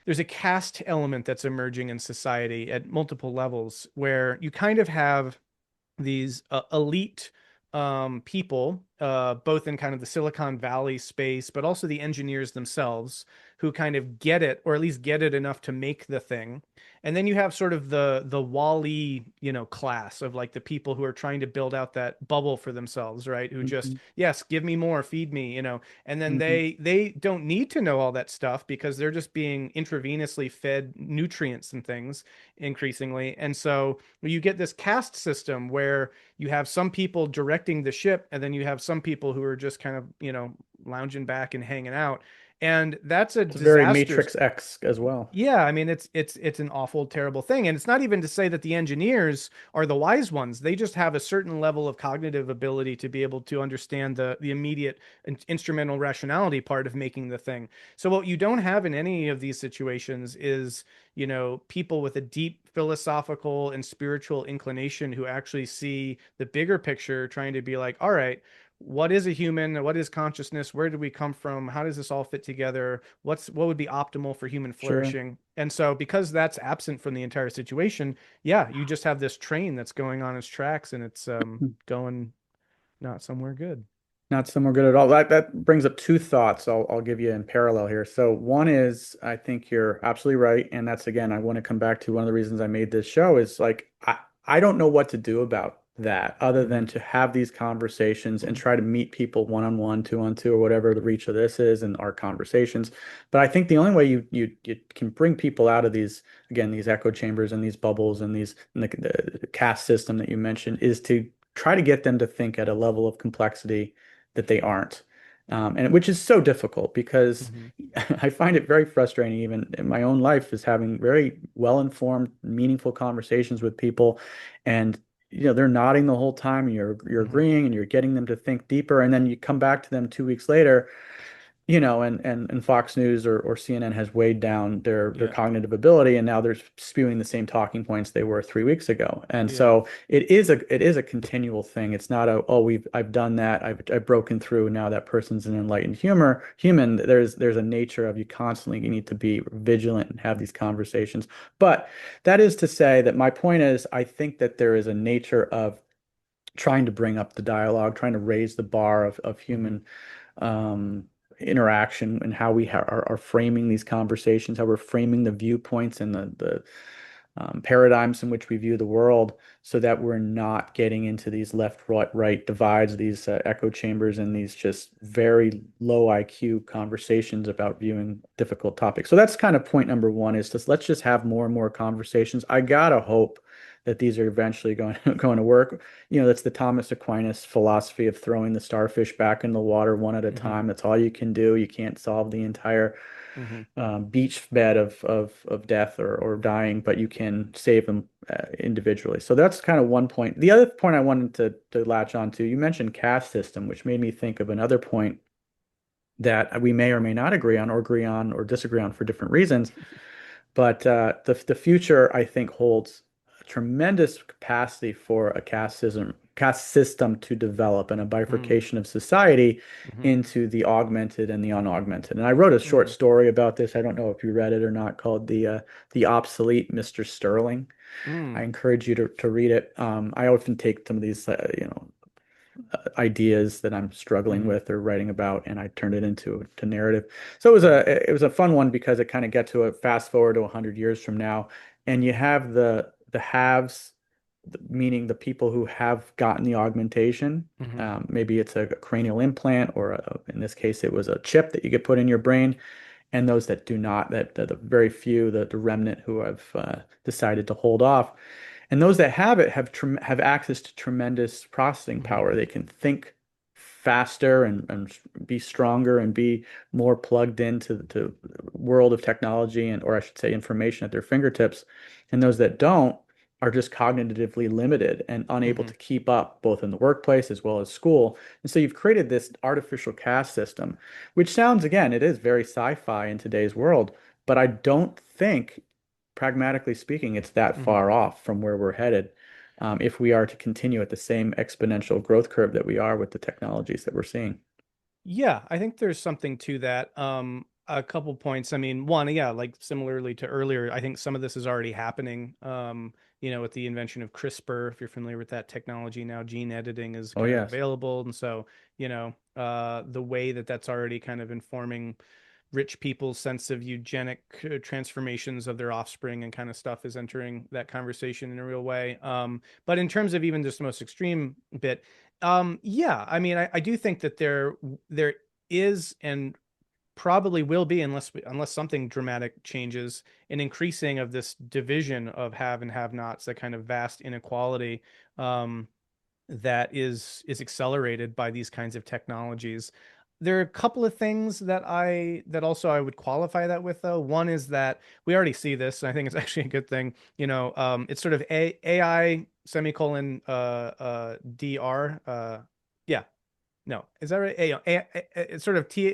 S2: there's a caste element that's emerging in society at multiple levels where you kind of have these elite people, both in kind of the Silicon Valley space, but also the engineers themselves who kind of get it, or at least get it enough to make the thing. And then you have sort of the Wall-E, class of like the people who are trying to build out that bubble for themselves, right? Who just,
S1: Hmm.
S2: yes, give me more, feed me, and then
S1: Hmm.
S2: they don't need to know all that stuff because they're just being intravenously fed nutrients and things increasingly. And so you get this caste system where you have some people directing the ship, and then you have some people who are just kind of, lounging back and hanging out. And that's a
S1: It's very
S2: disastrous.
S1: Matrix X as well.
S2: Yeah, I mean it's an awful, terrible thing. And it's not even to say that the engineers are the wise ones. They just have a certain level of cognitive ability to be able to understand the immediate instrumental rationality part of making the thing. So what you don't have in any of these situations is, people with a deep philosophical and spiritual inclination who actually see the bigger picture, trying to be like, all right, what is a human? What is consciousness? Where did we come from? How does this all fit together? What would be optimal for human
S1: Sure.
S2: flourishing? And so because that's absent from the entire situation, yeah, you just have this train that's going on its tracks, and it's going not somewhere good.
S1: Not somewhere good at all. That brings up two thoughts I'll give you in parallel here. So one is I think you're absolutely right. And that's again, I want to come back to one of the reasons I made this show is like I don't know what to do about that other than
S2: Hmm.
S1: to have these conversations and try to meet people one on one, two on two, or whatever the reach of this is in our conversations. But I think the only way you can bring people out of these again, these echo chambers and these bubbles and these and the caste system that you mentioned is to try to get them to think at a level of complexity that they aren't. And which is so difficult because
S2: Hmm.
S1: I find it very frustrating, even in my own life, is having very well-informed, meaningful conversations with people, and they're nodding the whole time, and you're
S2: Hmm.
S1: agreeing, and you're getting them to think deeper, and then you come back to them 2 weeks later, and Fox News or CNN has weighed down their
S2: Yeah.
S1: cognitive ability, and now they're spewing the same talking points they were 3 weeks ago. And
S2: Yeah.
S1: so it is a continual thing. It's not a I've done that, I've broken through, now that person's an enlightened human. There's a nature of you constantly you need to be vigilant and have these conversations. But that is to say that my point is I think that there is a nature of trying to bring up the dialogue, trying to raise the bar of
S2: Hmm.
S1: human um, interaction and how we are framing these conversations, how we're framing the viewpoints and the paradigms in which we view the world, so that we're not getting into these left right divides, these echo chambers, and these just very low IQ conversations about viewing difficult topics. So that's kind of point number one is just let's just have more and more conversations. I gotta hope that these are eventually going to work. That's the Thomas Aquinas philosophy of throwing the starfish back in the water one at a
S2: Hmm.
S1: time. That's all you can do. You can't solve the entire
S2: Hmm.
S1: beach bed of death or dying, but you can save them individually. So that's kind of one point. The other point I wanted to latch on to, you mentioned caste system, which made me think of another point that we may or may not agree on, or agree on, or disagree on for different reasons. But the future, I think, holds a tremendous capacity for a caste system to develop, and a
S2: Hmm.
S1: bifurcation of society
S2: Hmm.
S1: into the augmented and the unaugmented. And I wrote a short
S2: Hmm.
S1: story about this. I don't know if you read it or not, called the obsolete Mr. Sterling. I
S2: Mm.
S1: encourage you to read it. I often take some of these ideas that I'm struggling
S2: Hmm.
S1: with or writing about, and I turned it into to narrative. So
S2: Hmm.
S1: it was a fun one because it kind of get to a fast forward to 100 years from now, and you have the haves, meaning the people who have gotten the augmentation.
S2: Hmm.
S1: Maybe it's a cranial implant, or in this case, it was a chip that you get put in your brain, and those that do not, that the very few, the remnant who have decided to hold off. And those that have it have access to tremendous processing
S2: Hmm.
S1: power. They can think faster and be stronger and be more plugged into the world of technology, or I should say information at their fingertips. And those that don't are just cognitively limited and unable
S2: Hmm.
S1: to keep up both in the workplace as well as school. And so you've created this artificial caste system, which sounds, again, it is very sci-fi in today's world, but I don't think, pragmatically speaking, it's that
S2: Hmm.
S1: far off from where we're headed, if we are to continue at the same exponential growth curve that we are with the technologies that we're seeing.
S2: Yeah, I think there's something to that. A couple points. I mean, one, yeah, like similarly to earlier, I think some of this is already happening. With the invention of CRISPR, if you're familiar with that technology now, gene editing is
S1: Oh,
S2: kind of
S1: yes.
S2: available. And so, the way that that's already kind of informing rich people's sense of eugenic transformations of their offspring and kind of stuff is entering that conversation in a real way. But in terms of even just the most extreme bit, yeah, I mean, I do think that there is and probably will be, unless something dramatic changes, an increasing of this division of have and have nots, that kind of vast inequality that is accelerated by these kinds of technologies. There are a couple of things that also I would qualify that with, though. One is that we already see this, and I think it's actually a good thing. It's sort of AI semicolon DR. Yeah, no, is that right? It's sort of too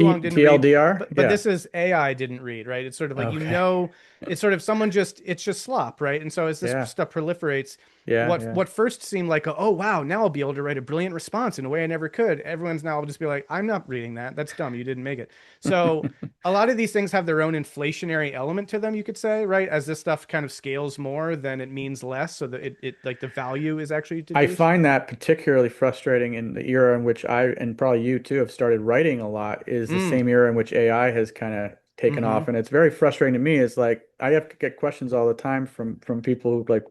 S2: long didn't read,
S1: TLDR?
S2: but
S1: Yeah.
S2: this is AI didn't read, right? It's sort of like
S1: Okay.
S2: it's sort of someone it's just slop, right? And so as this
S1: Yeah.
S2: stuff proliferates,
S1: Yeah,
S2: what
S1: yeah.
S2: what first seemed like, oh wow, now I'll be able to write a brilliant response in a way I never could. Everyone's now will just be like, I'm not reading that. That's dumb. You didn't make it. So a lot of these things have their own inflationary element to them, you could say, right? As this stuff kind of scales more, then it means less, so that it like the value is actually
S1: I
S2: deduced.
S1: find that particularly frustrating in the era in which I, and probably you too, have started writing a lot, is the
S2: Mm.
S1: same era in which AI has kind of taken
S2: Mm-hmm.
S1: off. And it's very frustrating to me. It's like I have to get questions all the time from people who like,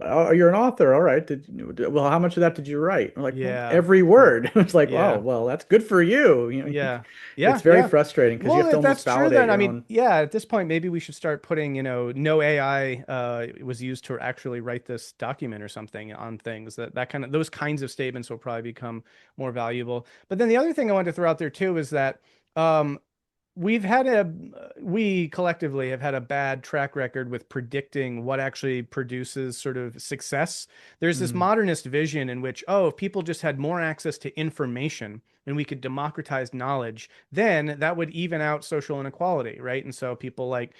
S1: oh, you're an author. All right. Well, how much of that did you write? I'm like, well,
S2: Yeah.
S1: every
S2: Huh.
S1: word. It's like, oh,
S2: Yeah.
S1: well, that's good for you. You know,
S2: Yeah.
S1: it's
S2: Yeah.
S1: very
S2: Yeah.
S1: frustrating because you
S2: Well,
S1: have to
S2: if that's
S1: almost
S2: true,
S1: validate
S2: then I
S1: your
S2: mean,
S1: own.
S2: yeah, at this point, maybe we should start putting, no AI was used to actually write this document or something on things that kind of those kinds of statements will probably become more valuable. But then the other thing I wanted to throw out there too is that um, we've had a we collectively have had a bad track record with predicting what actually produces sort of success. There's this
S1: Mm,
S2: modernist vision in which, oh, if people just had more access to information and we could democratize knowledge, then that would even out social inequality, right? And so people like,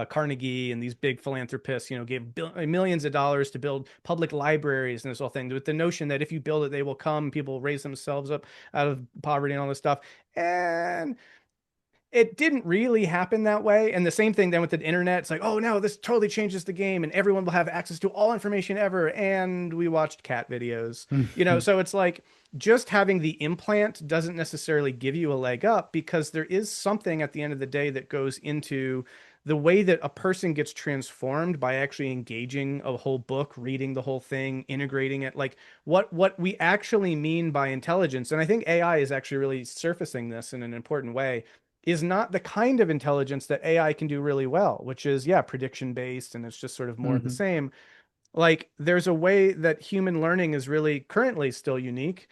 S2: Carnegie and these big philanthropists, gave millions of dollars to build public libraries and this whole thing with the notion that if you build it, they will come, people raise themselves up out of poverty and all this stuff. And it didn't really happen that way. And the same thing then with the internet. It's like, oh no, this totally changes the game and everyone will have access to all information ever. And we watched cat videos,
S1: mm,
S2: so it's like just having the implant doesn't necessarily give you a leg up because there is something at the end of the day that goes into the way that a person gets transformed by actually engaging a whole book, reading the whole thing, integrating it, like what we actually mean by intelligence. And I think AI is actually really surfacing this in an important way, is not the kind of intelligence that AI can do really well, which is, yeah, prediction based and it's just sort of more of the
S1: mhm.
S2: same. Like there's a way that human learning is really currently still unique,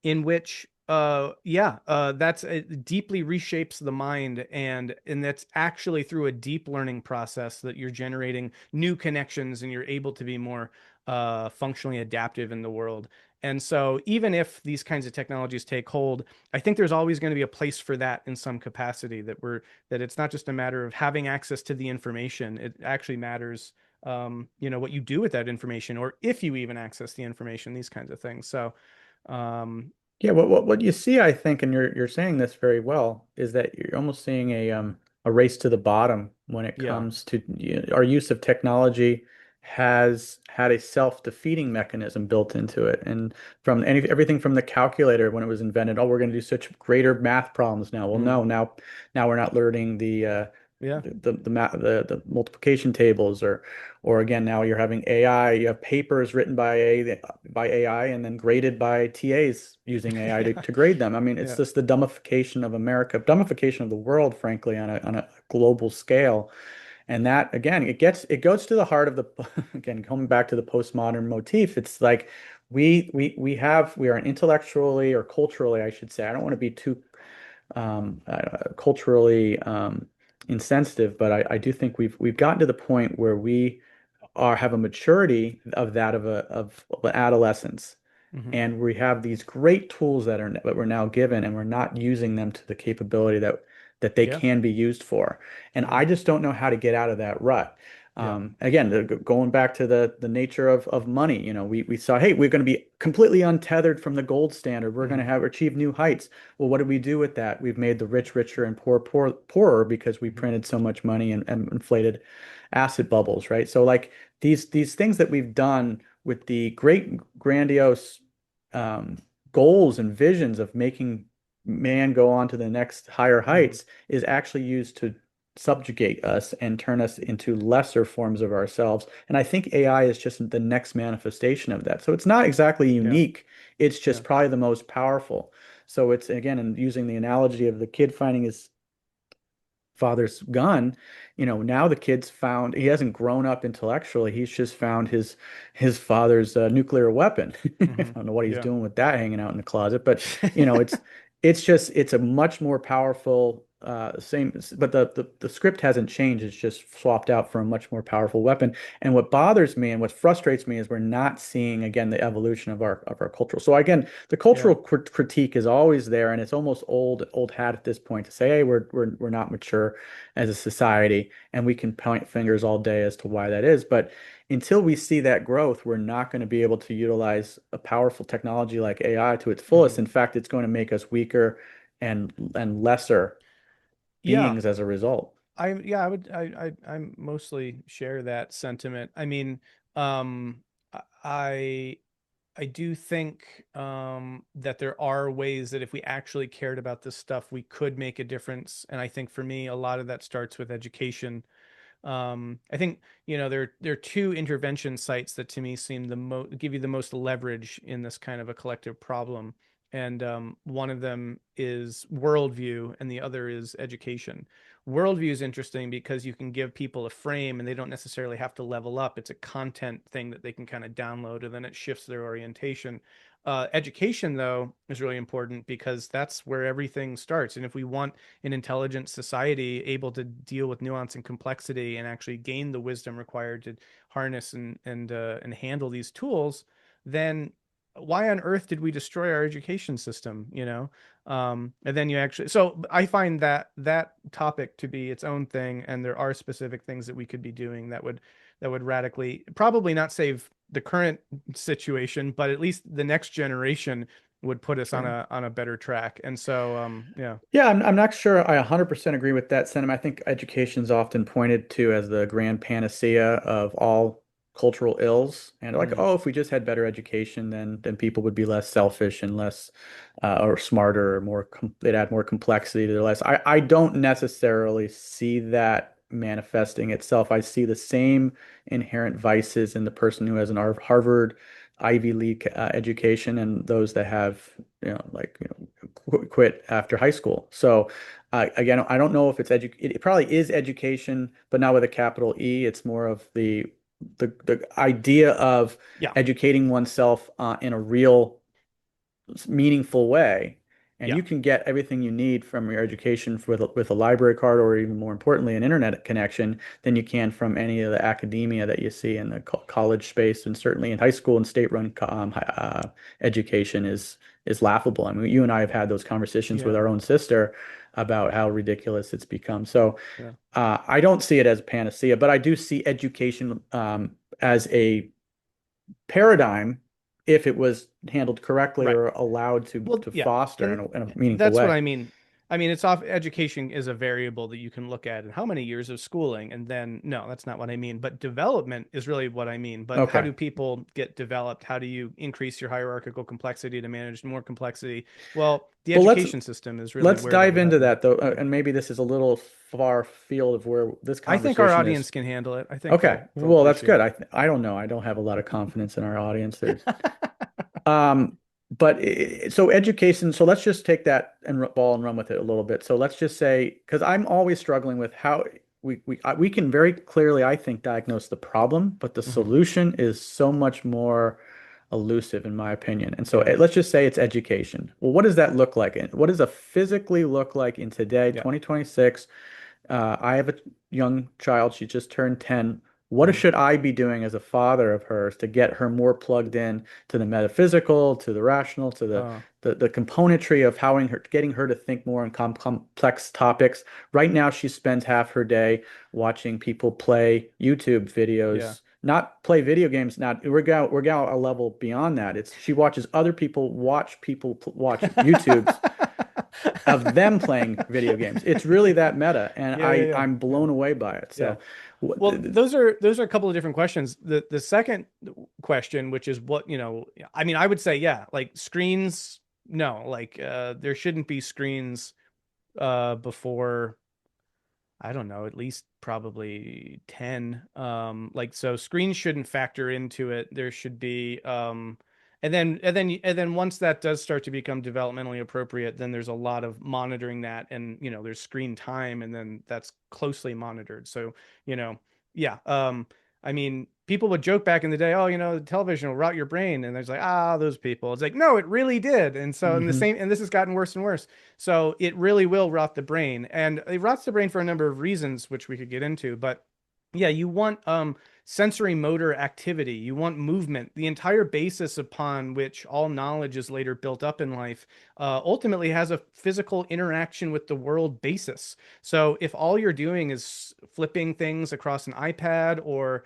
S2: in which that's it deeply reshapes the mind, and that's actually through a deep learning process that you're generating new connections and you're able to be more functionally adaptive in the world. And so even if these kinds of technologies take hold, I think there's always going to be a place for that in some capacity, that it's not just a matter of having access to the information. It actually matters, what you do with that information, or if you even access the information, these kinds of things. So um,
S1: Yeah, what you see, I think, and you're saying this very well, is that you're almost seeing a race to the bottom when it
S2: yeah.
S1: comes to our use of technology has had a self-defeating mechanism built into it. And from everything from the calculator when it was invented, oh, we're going to do such greater math problems now. Well, no,
S2: Hmm.
S1: now we're not learning
S2: Yeah.
S1: the multiplication tables, or again, now you're having AI. You have papers written by AI and then graded by TAs using AI
S2: Yeah.
S1: to grade them. I mean, it's
S2: Yeah.
S1: just the dumbification of America, dumbification of the world, frankly, on a global scale. And that again, it goes to the heart of the again, coming back to the postmodern motif. It's like we are an intellectually or culturally, I should say. I don't want to be too culturally insensitive, but I do think we've gotten to the point where we are have a maturity of that of adolescence,
S2: Hmm.
S1: and we have these great tools that we're now given, and we're not using them to the capability that they
S2: Yeah.
S1: can be used for. And
S2: Yeah.
S1: I just don't know how to get out of that rut.
S2: Yeah.
S1: Again, going back to the nature of money, we saw, hey, we're going to be completely untethered from the gold standard. We're going to
S2: Hmm.
S1: have achieve new heights. Well, what did we do with that? We've made the rich richer and poorer because we
S2: Hmm.
S1: printed so much money and inflated asset bubbles, right? So like these things that we've done with the great grandiose um, goals and visions of making man go on to the next higher
S2: Hmm.
S1: heights is actually used to subjugate us and turn us into lesser forms of ourselves. And I think AI is just the next manifestation of that. So it's not exactly
S2: Yeah.
S1: unique. It's
S2: Yeah.
S1: just probably the most powerful. So it's again, and using the analogy of the kid finding his father's gun, now the kid's found he hasn't grown up intellectually. He's just found his father's nuclear weapon. I
S2: Hmm.
S1: don't know what he's
S2: Yeah.
S1: doing with that hanging out in the closet, but it's a much more powerful same, but the script hasn't changed. It's just swapped out for a much more powerful weapon. And what bothers me and what frustrates me is we're not seeing again the evolution of our cultural. So again, the cultural
S2: Yeah.
S1: critique is always there, and it's almost old hat at this point to say, hey, we're not mature as a society, and we can point fingers all day as to why that is. But until we see that growth, we're not going to be able to utilize a powerful technology like AI to its fullest.
S2: Hmm.
S1: In fact, it's going to make us weaker and lesser
S2: Yeah.
S1: beings as a result.
S2: Yeah, I mostly share that sentiment. I mean, um, I I do think that there are ways that if we actually cared about this stuff, we could make a difference. And I think for me, a lot of that starts with education. I think, there are two intervention sites that to me seem the most give you the most leverage in this kind of a collective problem. And one of them is worldview, and the other is education. Worldview is interesting because you can give people a frame and they don't necessarily have to level up. It's a content thing that they can kind of download, and then it shifts their orientation. Education, though, is really important because that's where everything starts. And if we want an intelligent society able to deal with nuance and complexity and actually gain the wisdom required to harness and handle these tools, then why on earth did we destroy our education system? And then you actually, so I find that topic to be its own thing, and there are specific things that we could be doing that would radically probably not save the current situation, but at least the next generation would put us on
S1: Sure.
S2: a better track. And so yeah.
S1: Yeah, I'm not sure I 100% agree with that sentiment. I think education is often pointed to as the grand panacea of all cultural ills. And like,
S2: Mm,
S1: oh, if we just had better education, then people would be less selfish and less or smarter or they'd add more complexity to their lives. I don't necessarily see that manifesting itself. I see the same inherent vices in the person who has an Harvard Ivy League education and those that have, quit after high school. So again, I don't know if it probably is education, but not with a capital E. It's more of the idea of
S2: yeah.
S1: educating oneself in a real meaningful way. And
S2: Yeah.
S1: you can get everything you need from your education with a library card, or even more importantly, an internet connection, than you can from any of the academia that you see in the college space, and certainly in high school and state-run education is laughable. I mean, you and I have had those conversations with
S2: Yeah.
S1: our own sister about how ridiculous it's become. So
S2: Yeah.
S1: I don't see it as a panacea, but I do see education as a paradigm if it was handled correctly
S2: Right.
S1: or allowed to
S2: Well,
S1: to
S2: yeah.
S1: foster
S2: And
S1: in a meaningful
S2: that's what
S1: way.
S2: I mean. I mean, it's off education is a variable that you can look at and how many years of schooling. And then, no, that's not what I mean. But development is really what I mean. But how
S1: Okay.
S2: do people get developed? How do you increase your hierarchical complexity to manage more complexity? Well, the
S1: Well,
S2: education system is really
S1: let's
S2: where that
S1: dive
S2: would
S1: into
S2: happen.
S1: that though,
S2: Yeah.
S1: and maybe this is a little far field of where this
S2: I think our
S1: conversation is.
S2: audience can handle it. I think
S1: Okay,
S2: they'll
S1: well, that's
S2: appreciate
S1: good.
S2: it.
S1: I don't know. I don't have a lot of confidence in our audience. Um, but so education, so let's just take that and ball and run with it a little bit. So let's just say, because I'm always struggling with how we can very clearly, I think, diagnose the problem, but the
S2: Hmm.
S1: solution is so much more elusive, in my opinion. And so
S2: Yeah.
S1: let's just say it's education. Well, what does that look like? And what does it physically look like in today,
S2: Yeah.
S1: 2026? I have a young child. She just turned 10. What
S2: Hmm.
S1: should I be doing as a father of hers to get her more plugged in to the metaphysical, to the rational, to
S2: Uh,
S1: the componentry of getting her to think more in complex topics? Right now, she spends half her day watching people play YouTube
S2: yeah.
S1: videos, not play video games. Now we're going a level beyond that. It's she watches other people watch watch YouTubes of them playing video games. It's really that meta, and
S2: Yeah. Yeah. Yeah.
S1: I'm
S2: Yeah.
S1: blown away by it.
S2: Yeah.
S1: So,
S2: Well, those are a couple of different questions. The second question, which is what, I mean, I would say, yeah, like screens, no, like there shouldn't be screens before, I don't know, at least probably 10. Like so screens shouldn't factor into it. There should be and then once that does start to become developmentally appropriate, then there's a lot of monitoring that, and there's screen time, and then that's closely monitored. So, you know, yeah. I mean, people would joke back in the day, oh, the television will rot your brain. And there's like, those people. It's like, no, it really did. And so,
S1: Hmm.
S2: and this has gotten worse and worse. So it really will rot the brain. And it rots the brain for a number of reasons, which we could get into. But yeah, you want sensory motor activity. You want movement. The entire basis upon which all knowledge is later built up in life ultimately has a physical interaction with the world basis. So if all you're doing is flipping things across an iPad or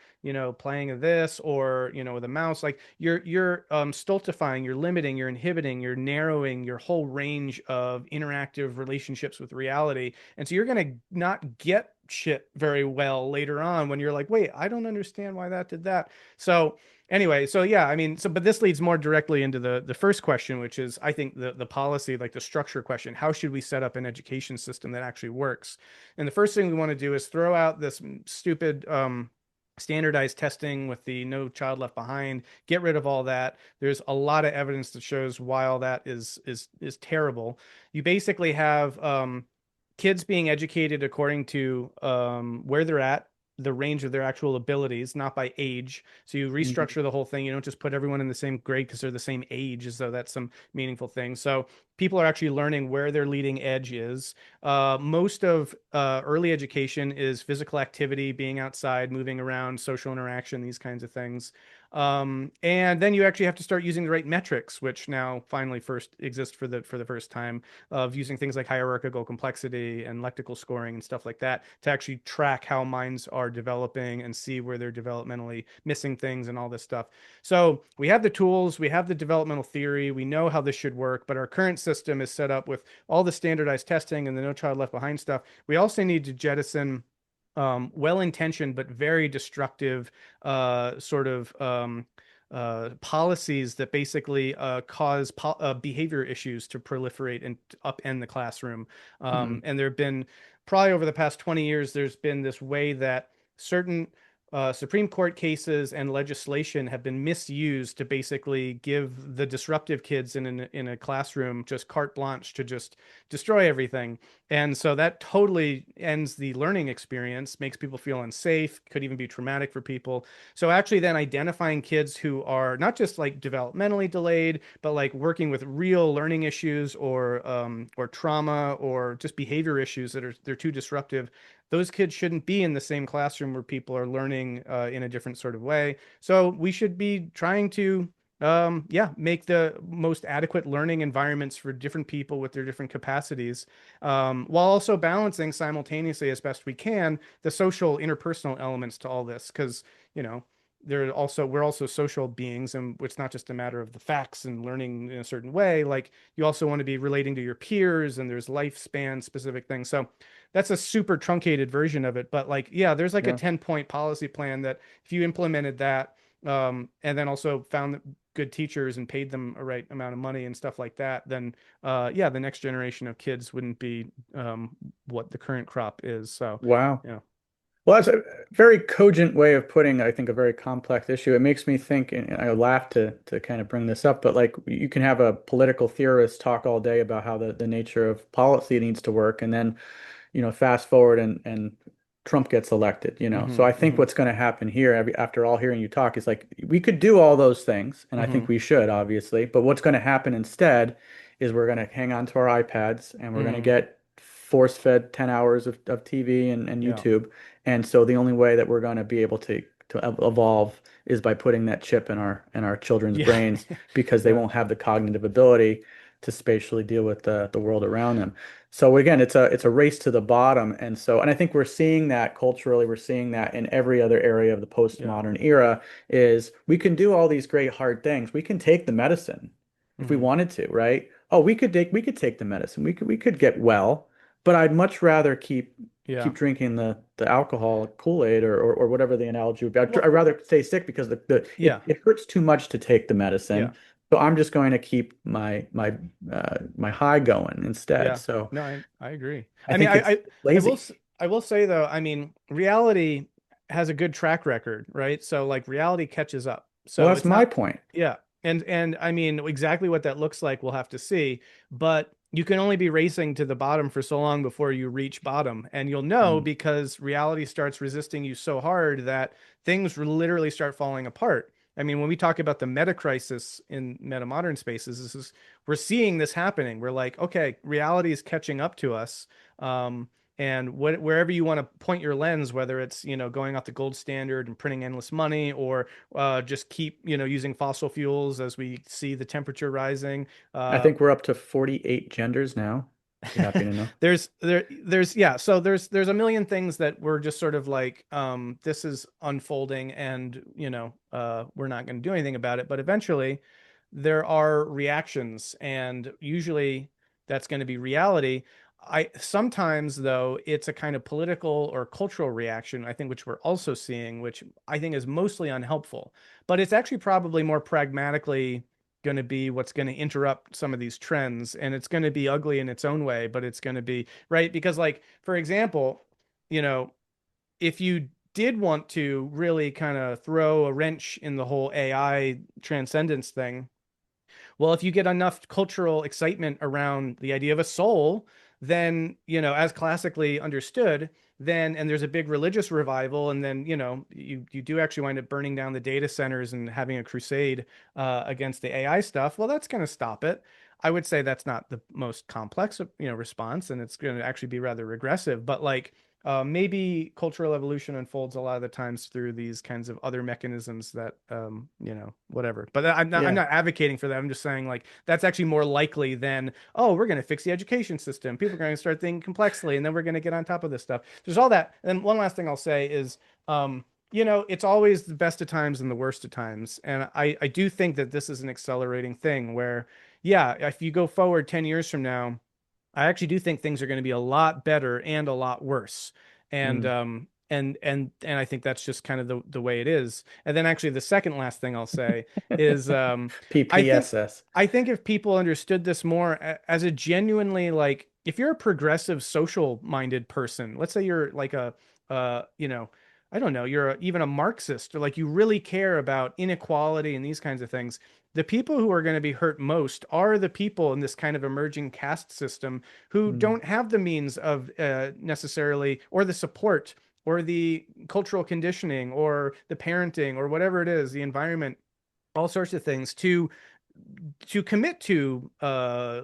S2: playing this or with a mouse, like you're stultifying, you're limiting, you're inhibiting, you're narrowing your whole range of interactive relationships with reality. And so you're going to not get shit very well later on when you're like, wait, I don't understand why that did that. So anyway, so yeah, I mean, so but this leads more directly into the first question, which is I think the policy, like the structure question. How should we set up an education system that actually works? And the first thing we want to do is throw out this stupid standardized testing with the No Child Left Behind. Get rid of all that. There's a lot of evidence that shows why all that is terrible. You basically have kids being educated according to where they're at, the range of their actual abilities, not by age. So you
S1: Hmm.
S2: restructure the whole thing. You don't just put everyone in the same grade because they're the same age, as though that's some meaningful thing. So people are actually learning where their leading edge is. Most of early education is physical activity, being outside, moving around, social interaction, these kinds of things. And then you actually have to start using the right metrics, which now finally first exist for the first time, of using things like hierarchical complexity and lectical scoring and stuff like that to actually track how minds are developing and see where they're developmentally missing things and all this stuff. So we have the tools, we have the developmental theory, we know how this should work, but our current system is set up with all the standardized testing and the No Child Left Behind stuff. We also need to jettison well-intentioned but very destructive sort of policies that basically cause behavior issues to proliferate and upend the classroom.
S1: Hmm.
S2: And there have been probably over the past 20 years, there's been this way that certain Supreme Court cases and legislation have been misused to basically give the disruptive kids in a classroom just carte blanche to just destroy everything. And so that totally ends the learning experience, makes people feel unsafe, could even be traumatic for people. So actually then identifying kids who are not just like developmentally delayed, but like working with real learning issues or trauma or just behavior issues that are they're too disruptive, those kids shouldn't be in the same classroom where people are learning in a different sort of way. So we should be trying to yeah, make the most adequate learning environments for different people with their different capacities, while also balancing simultaneously as best we can the social interpersonal elements to all this. Because, you know, we're also social beings, and it's not just a matter of the facts and learning in a certain way. Like you also want to be relating to your peers, and there's lifespan specific things. So that's a super truncated version of it. But like, yeah, there's like a
S1: Yeah.
S2: 10-point policy plan that if you implemented that, and then also found good teachers and paid them a right amount of money and stuff like that, then yeah, the next generation of kids wouldn't be what the current crop is. So,
S1: Wow.
S2: yeah.
S1: Well, that's a very cogent way of putting, I think, a very complex issue. It makes me think, and I laugh to kind of bring this up, but like you can have a political theorist talk all day about how the nature of policy needs to work, and then fast forward and Trump gets elected, So
S2: Hmm.
S1: I think
S2: Hmm.
S1: what's going to happen here, after all hearing you talk, is like we could do all those things, and I think
S2: Hmm.
S1: we should, obviously. But what's going to happen instead is we're going to hang on to our iPads and we're going to
S2: Hmm.
S1: get force-fed 10 hours of TV and
S2: Yeah.
S1: YouTube. And so the only way that we're going to be able to evolve is by putting that chip in our children's
S2: Yeah.
S1: brains because they
S2: Yeah.
S1: won't have the cognitive ability to spatially deal with the world around them. So again, it's a race to the bottom. And I think we're seeing that culturally, we're seeing that in every other area of the
S2: Yeah.
S1: postmodern era is we can do all these great hard things. We can take the medicine if we
S2: Hmm.
S1: wanted to, right? Oh, we could take the medicine. We could get well, but I'd much rather keep
S2: Yeah.
S1: drinking the alcohol Kool-Aid or whatever the analogy would be. I'd
S2: Well,
S1: rather stay sick because
S2: yeah.
S1: it hurts too much to take the
S2: Yeah.
S1: medicine. So I'm just going to keep my high going instead.
S2: Yeah.
S1: So
S2: No, I agree.
S1: I
S2: I mean,
S1: think it's lazy.
S2: I will say though, I mean, reality has a good track record, right? So like reality catches up.
S1: Well,
S2: So
S1: that's
S2: it's
S1: my
S2: not,
S1: point.
S2: yeah. And I mean, exactly what that looks like, we'll have to see. But you can only be racing to the bottom for so long before you reach bottom. And you'll know
S1: Mm.
S2: because reality starts resisting you so hard that things literally start falling apart. I mean, when we talk about the meta crisis in meta modern spaces, we're seeing this happening. We're like, okay, reality is catching up to us. Um, and wherever you want to point your lens, whether it's, going off the gold standard and printing endless money, or just keep, using fossil fuels as we see the temperature rising,
S1: I
S2: uh,
S1: think we're up to 48 genders now. Be happy to know.
S2: there's yeah, so there's a million things that we're just sort of like, this is unfolding, and we're not going to do anything about it, but eventually there are reactions, and usually that's going to be reality. I sometimes, though, it's a kind of political or cultural reaction, I think, which we're also seeing, which I think is mostly unhelpful, but it's actually probably more pragmatically going to be what's going to interrupt some of these trends, and it's going to be ugly in its own way, but it's going to be right because, like, for example, you know if you did want to really kind of throw a wrench in the whole AI transcendence thing, well, if you get enough cultural excitement around the idea of a soul, then, as classically understood, then, and there's a big religious revival, and then, you do actually wind up burning down the data centers and having a crusade against the AI stuff. Well, that's going to stop it. I would say that's not the most complex, response, and it's going to actually be rather regressive. But like, maybe cultural evolution unfolds a lot of the times through these kinds of other mechanisms that, whatever. But I'm
S1: Yeah.
S2: not advocating for that. I'm just saying, like, that's actually more likely than, oh, we're going to fix the education system. People are going to start thinking complexly, and then we're going to get on top of this stuff. There's all that. And one last thing I'll say is, it's always the best of times and the worst of times. And I do think that this is an accelerating thing where, yeah, if you go forward 10 years from now, I actually do think things are going to be a lot better and a lot worse. And
S1: Mm.
S2: I think that's just kind of the way it is. And then actually the second last thing I'll say is, I think
S1: PPSS.
S2: I think if people understood this more as a genuinely, like, if you're a progressive social minded person, let's say you're like a uh you know I don't know, you're even a Marxist, or like you really care about inequality and these kinds of things, the people who are going to be hurt most are the people in this kind of emerging caste system who
S1: Mm.
S2: don't have the means of, necessarily, or the support, or the cultural conditioning, or the parenting, or whatever it is, the environment, all sorts of things to commit to, a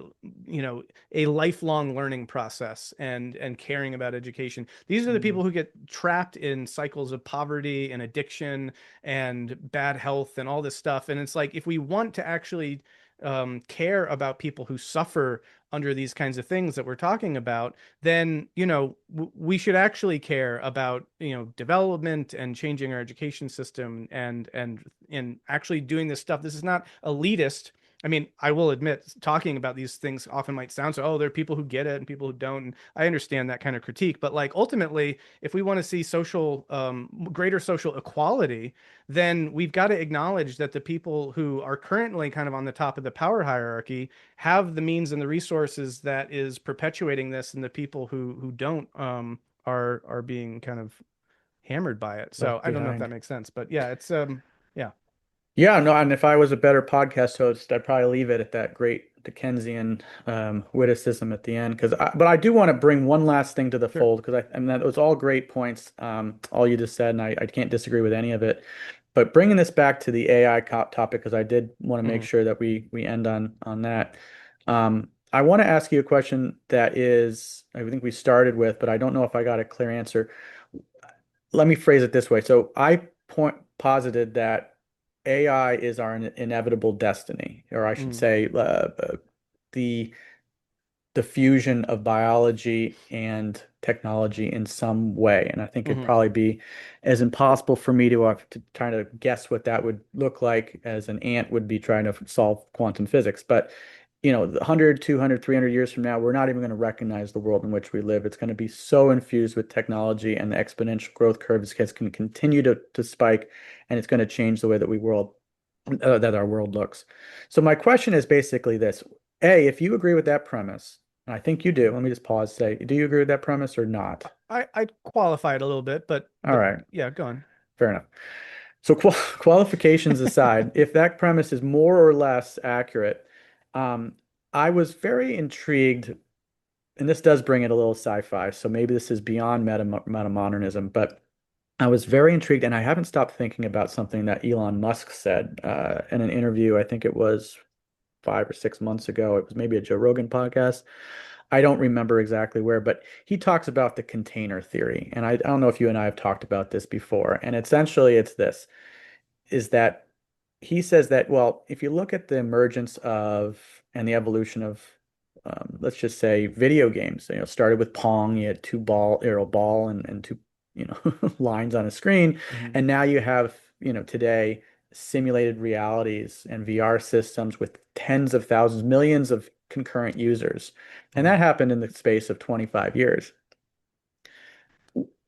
S2: lifelong learning process, and caring about education. These are the
S1: Mm.
S2: people who get trapped in cycles of poverty and addiction and bad health and all this stuff. And it's like, if we want to actually, care about people who suffer under these kinds of things that we're talking about, then, we should actually care about, development and changing our education system, and actually doing this stuff. This is not elitist. I mean, I will admit, talking about these things often might sound so, oh, there are people who get it and people who don't. And I understand that kind of critique. But like, ultimately, if we want to see greater social equality, then we've got to acknowledge that the people who are currently kind of on the top of the power hierarchy have the means and the resources that is perpetuating this, and the people who don't, are being kind of hammered by it. So
S1: Left
S2: I don't know if that
S1: behind.
S2: makes sense, but yeah, it's, yeah,
S1: Yeah, no, and if I was a better podcast host, I'd probably leave it at that great Dickensian witticism at the end. But I do want to bring one last thing to the
S2: sure.
S1: fold, because I mean, that was all great points, all you just said, and I can't disagree with any of it. But bringing this back to the AI topic, because I did want to make
S2: Hmm.
S1: sure that we end on that. I want to ask you a question that is, I think we started with, but I don't know if I got a clear answer. Let me phrase it this way. So I posited that AI is our inevitable destiny, or I should
S2: Hmm.
S1: say, the the fusion of biology and technology in some way. And I think it'd
S2: Hmm.
S1: probably be as impossible for me to try to guess what that would look like as an ant would be trying to solve quantum physics. But 100, 200, 300 years from now, we're not even going to recognize the world in which we live. It's going to be so infused with technology, and the exponential growth curve is going to continue to spike, and it's going to change the way that our world looks. So my question is basically this. A, if you agree with that premise, and I think you do, let me just pause, say, do you agree with that premise or not?
S2: I qualified a little bit, but
S1: All right,
S2: yeah, go on.
S1: fair enough. So qualifications aside, if that premise is more or less accurate, um, I was very intrigued, and this does bring it a little sci-fi, so maybe this is beyond metamodernism, but I was very intrigued, and I haven't stopped thinking about something that Elon Musk said in an interview. I think it was 5 or 6 months ago. It was maybe a Joe Rogan podcast. I don't remember exactly where, but he talks about the container theory. And I don't know if you and I have talked about this before. And essentially, it's this, is that he says that, well, if you look at the emergence of and the evolution of, let's just say, video games, started with Pong, you had two ball, arrow ball, and two, lines on a screen,
S2: Hmm.
S1: and now you have, today simulated realities and VR systems with tens of thousands, millions of concurrent users, and
S2: Hmm.
S1: that happened in the space of 25 years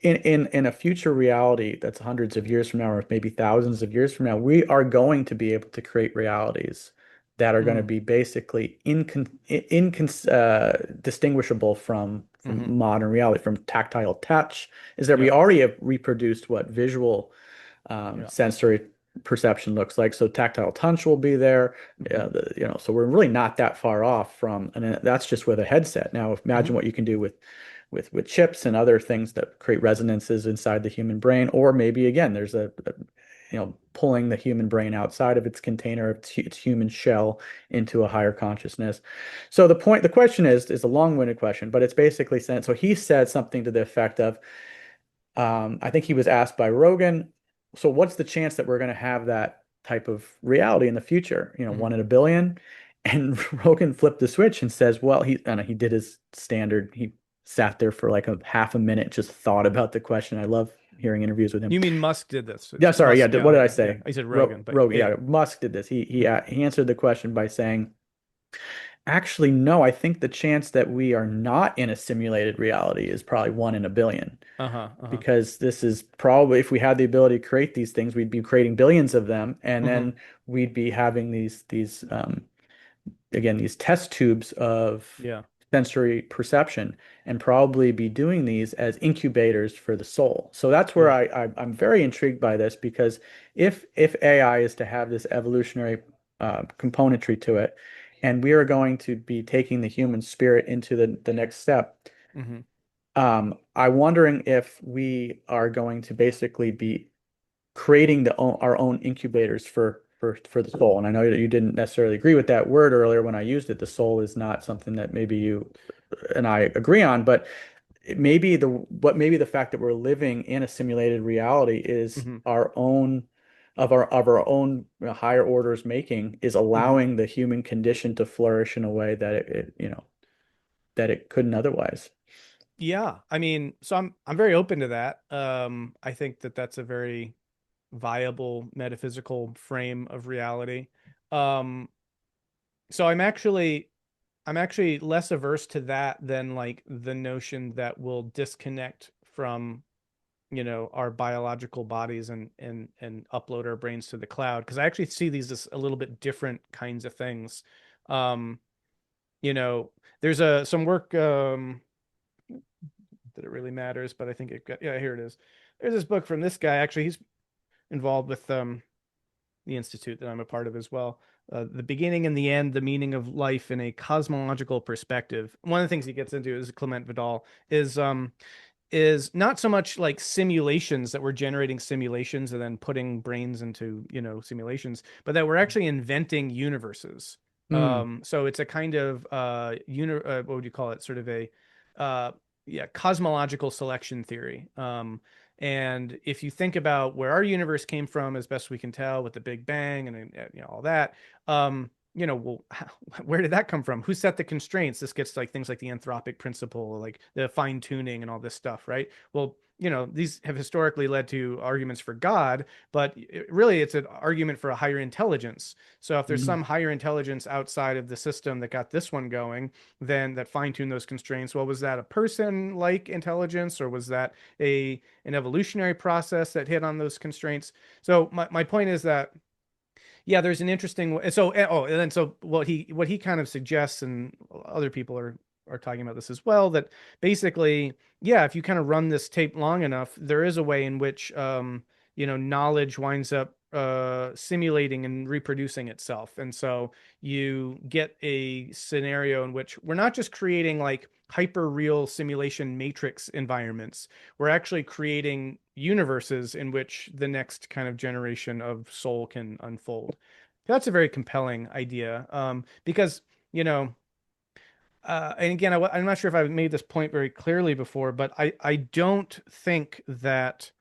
S1: in a future reality that's hundreds of years from now, or maybe thousands of years from now, we are going to be able to create realities that are going to
S2: Mm.
S1: be basically distinguishable from
S2: Hmm.
S1: modern reality, from tactile touch. Is that we
S2: Yeah.
S1: already have reproduced what visual
S2: Yeah.
S1: sensory perception looks like. So tactile touch will be there.
S2: Hmm.
S1: So we're really not that far off from, and that's just with a headset. Now,
S2: Hmm.
S1: imagine what you can do with chips and other things that create resonances inside the human brain, or maybe again, there's pulling the human brain outside of its container, its human shell into a higher consciousness. So the question is a long-winded question, but it's basically saying, so he said something to the effect of, I think he was asked by Rogan, so what's the chance that we're going to have that type of reality in the future?
S2: Hmm.
S1: 1 in 1 billion? And Rogan flipped the switch and says, well, I know, he did his standard. He sat there for like a half a minute, just thought about the question. I love hearing interviews with him.
S2: You mean Musk did this?
S1: Yeah, sorry. Yeah,
S2: Musk. Yeah.
S1: what did I
S2: Yeah. Yeah.
S1: say?
S2: I said Rogan, but
S1: Rogan.
S2: yeah.
S1: Yeah, Musk did this. He answered the question by saying, actually, no, I think the chance that we are not in a simulated reality is probably 1 in 1 billion,
S2: Uh-huh. Uh-huh.
S1: because this is probably, if we had the ability to create these things, we'd be creating billions of them, and
S2: Hmm.
S1: then we'd be having these again, these test tubes of
S2: Yeah.
S1: sensory perception, and probably be doing these as incubators for the soul. So that's where
S2: Yeah.
S1: I'm very intrigued by this, because if AI is to have this evolutionary componentry to it, and we are going to be taking the human spirit into the next step,
S2: Hmm.
S1: I'm wondering if we are going to basically be creating our own incubators for the soul. And I know that you didn't necessarily agree with that word earlier when I used it. The soul is not something that maybe you and I agree on, but maybe the fact that we're living in a simulated reality is
S2: Hmm.
S1: our own of our own higher orders making, is
S2: Hmm.
S1: allowing the human condition to flourish in a way that that it couldn't otherwise.
S2: Yeah. I mean, so I'm very open to that. I think that that's a very viable metaphysical frame of reality. Um, so I'm actually less averse to that than like the notion that we'll disconnect from, our biological bodies and upload our brains to the cloud. Because I actually see these as a little bit different kinds of things. Um, you know, there's some work that it really matters, but I think yeah, here it is. There's this book from this guy. Actually, he's involved with the institute that I'm a part of as well. The beginning and the end, the meaning of life in a cosmological perspective. One of the things he gets into is Clement Vidal is not so much like simulations that we're generating simulations and then putting brains into, simulations, but that we're actually inventing universes.
S1: Hmm.
S2: So it's a kind of what would you call it? Sort of a uh yeah, cosmological selection theory. And if you think about where our universe came from, as best we can tell, with the Big Bang and all that, well, where did that come from? Who set the constraints? This gets like things like the anthropic principle, like the fine tuning and all this stuff, right? Well, these have historically led to arguments for God, but really it's an argument for a higher intelligence. So if there's
S1: Hmm.
S2: some higher intelligence outside of the system that got this one going, then that fine-tuned those constraints, well, was that a person-like intelligence, or was that an evolutionary process that hit on those constraints? So my point is that, yeah, there's an interesting, so and then so what he kind of suggests, and other people are talking about this as well, that basically, yeah, if you kind of run this tape long enough, there is a way in which knowledge winds up simulating and reproducing itself. And so you get a scenario in which we're not just creating like hyper real simulation matrix environments, we're actually creating universes in which the next kind of generation of soul can unfold. That's a very compelling idea, because, you know, and again, I'm not sure if I've made this point very clearly before, but I don't think that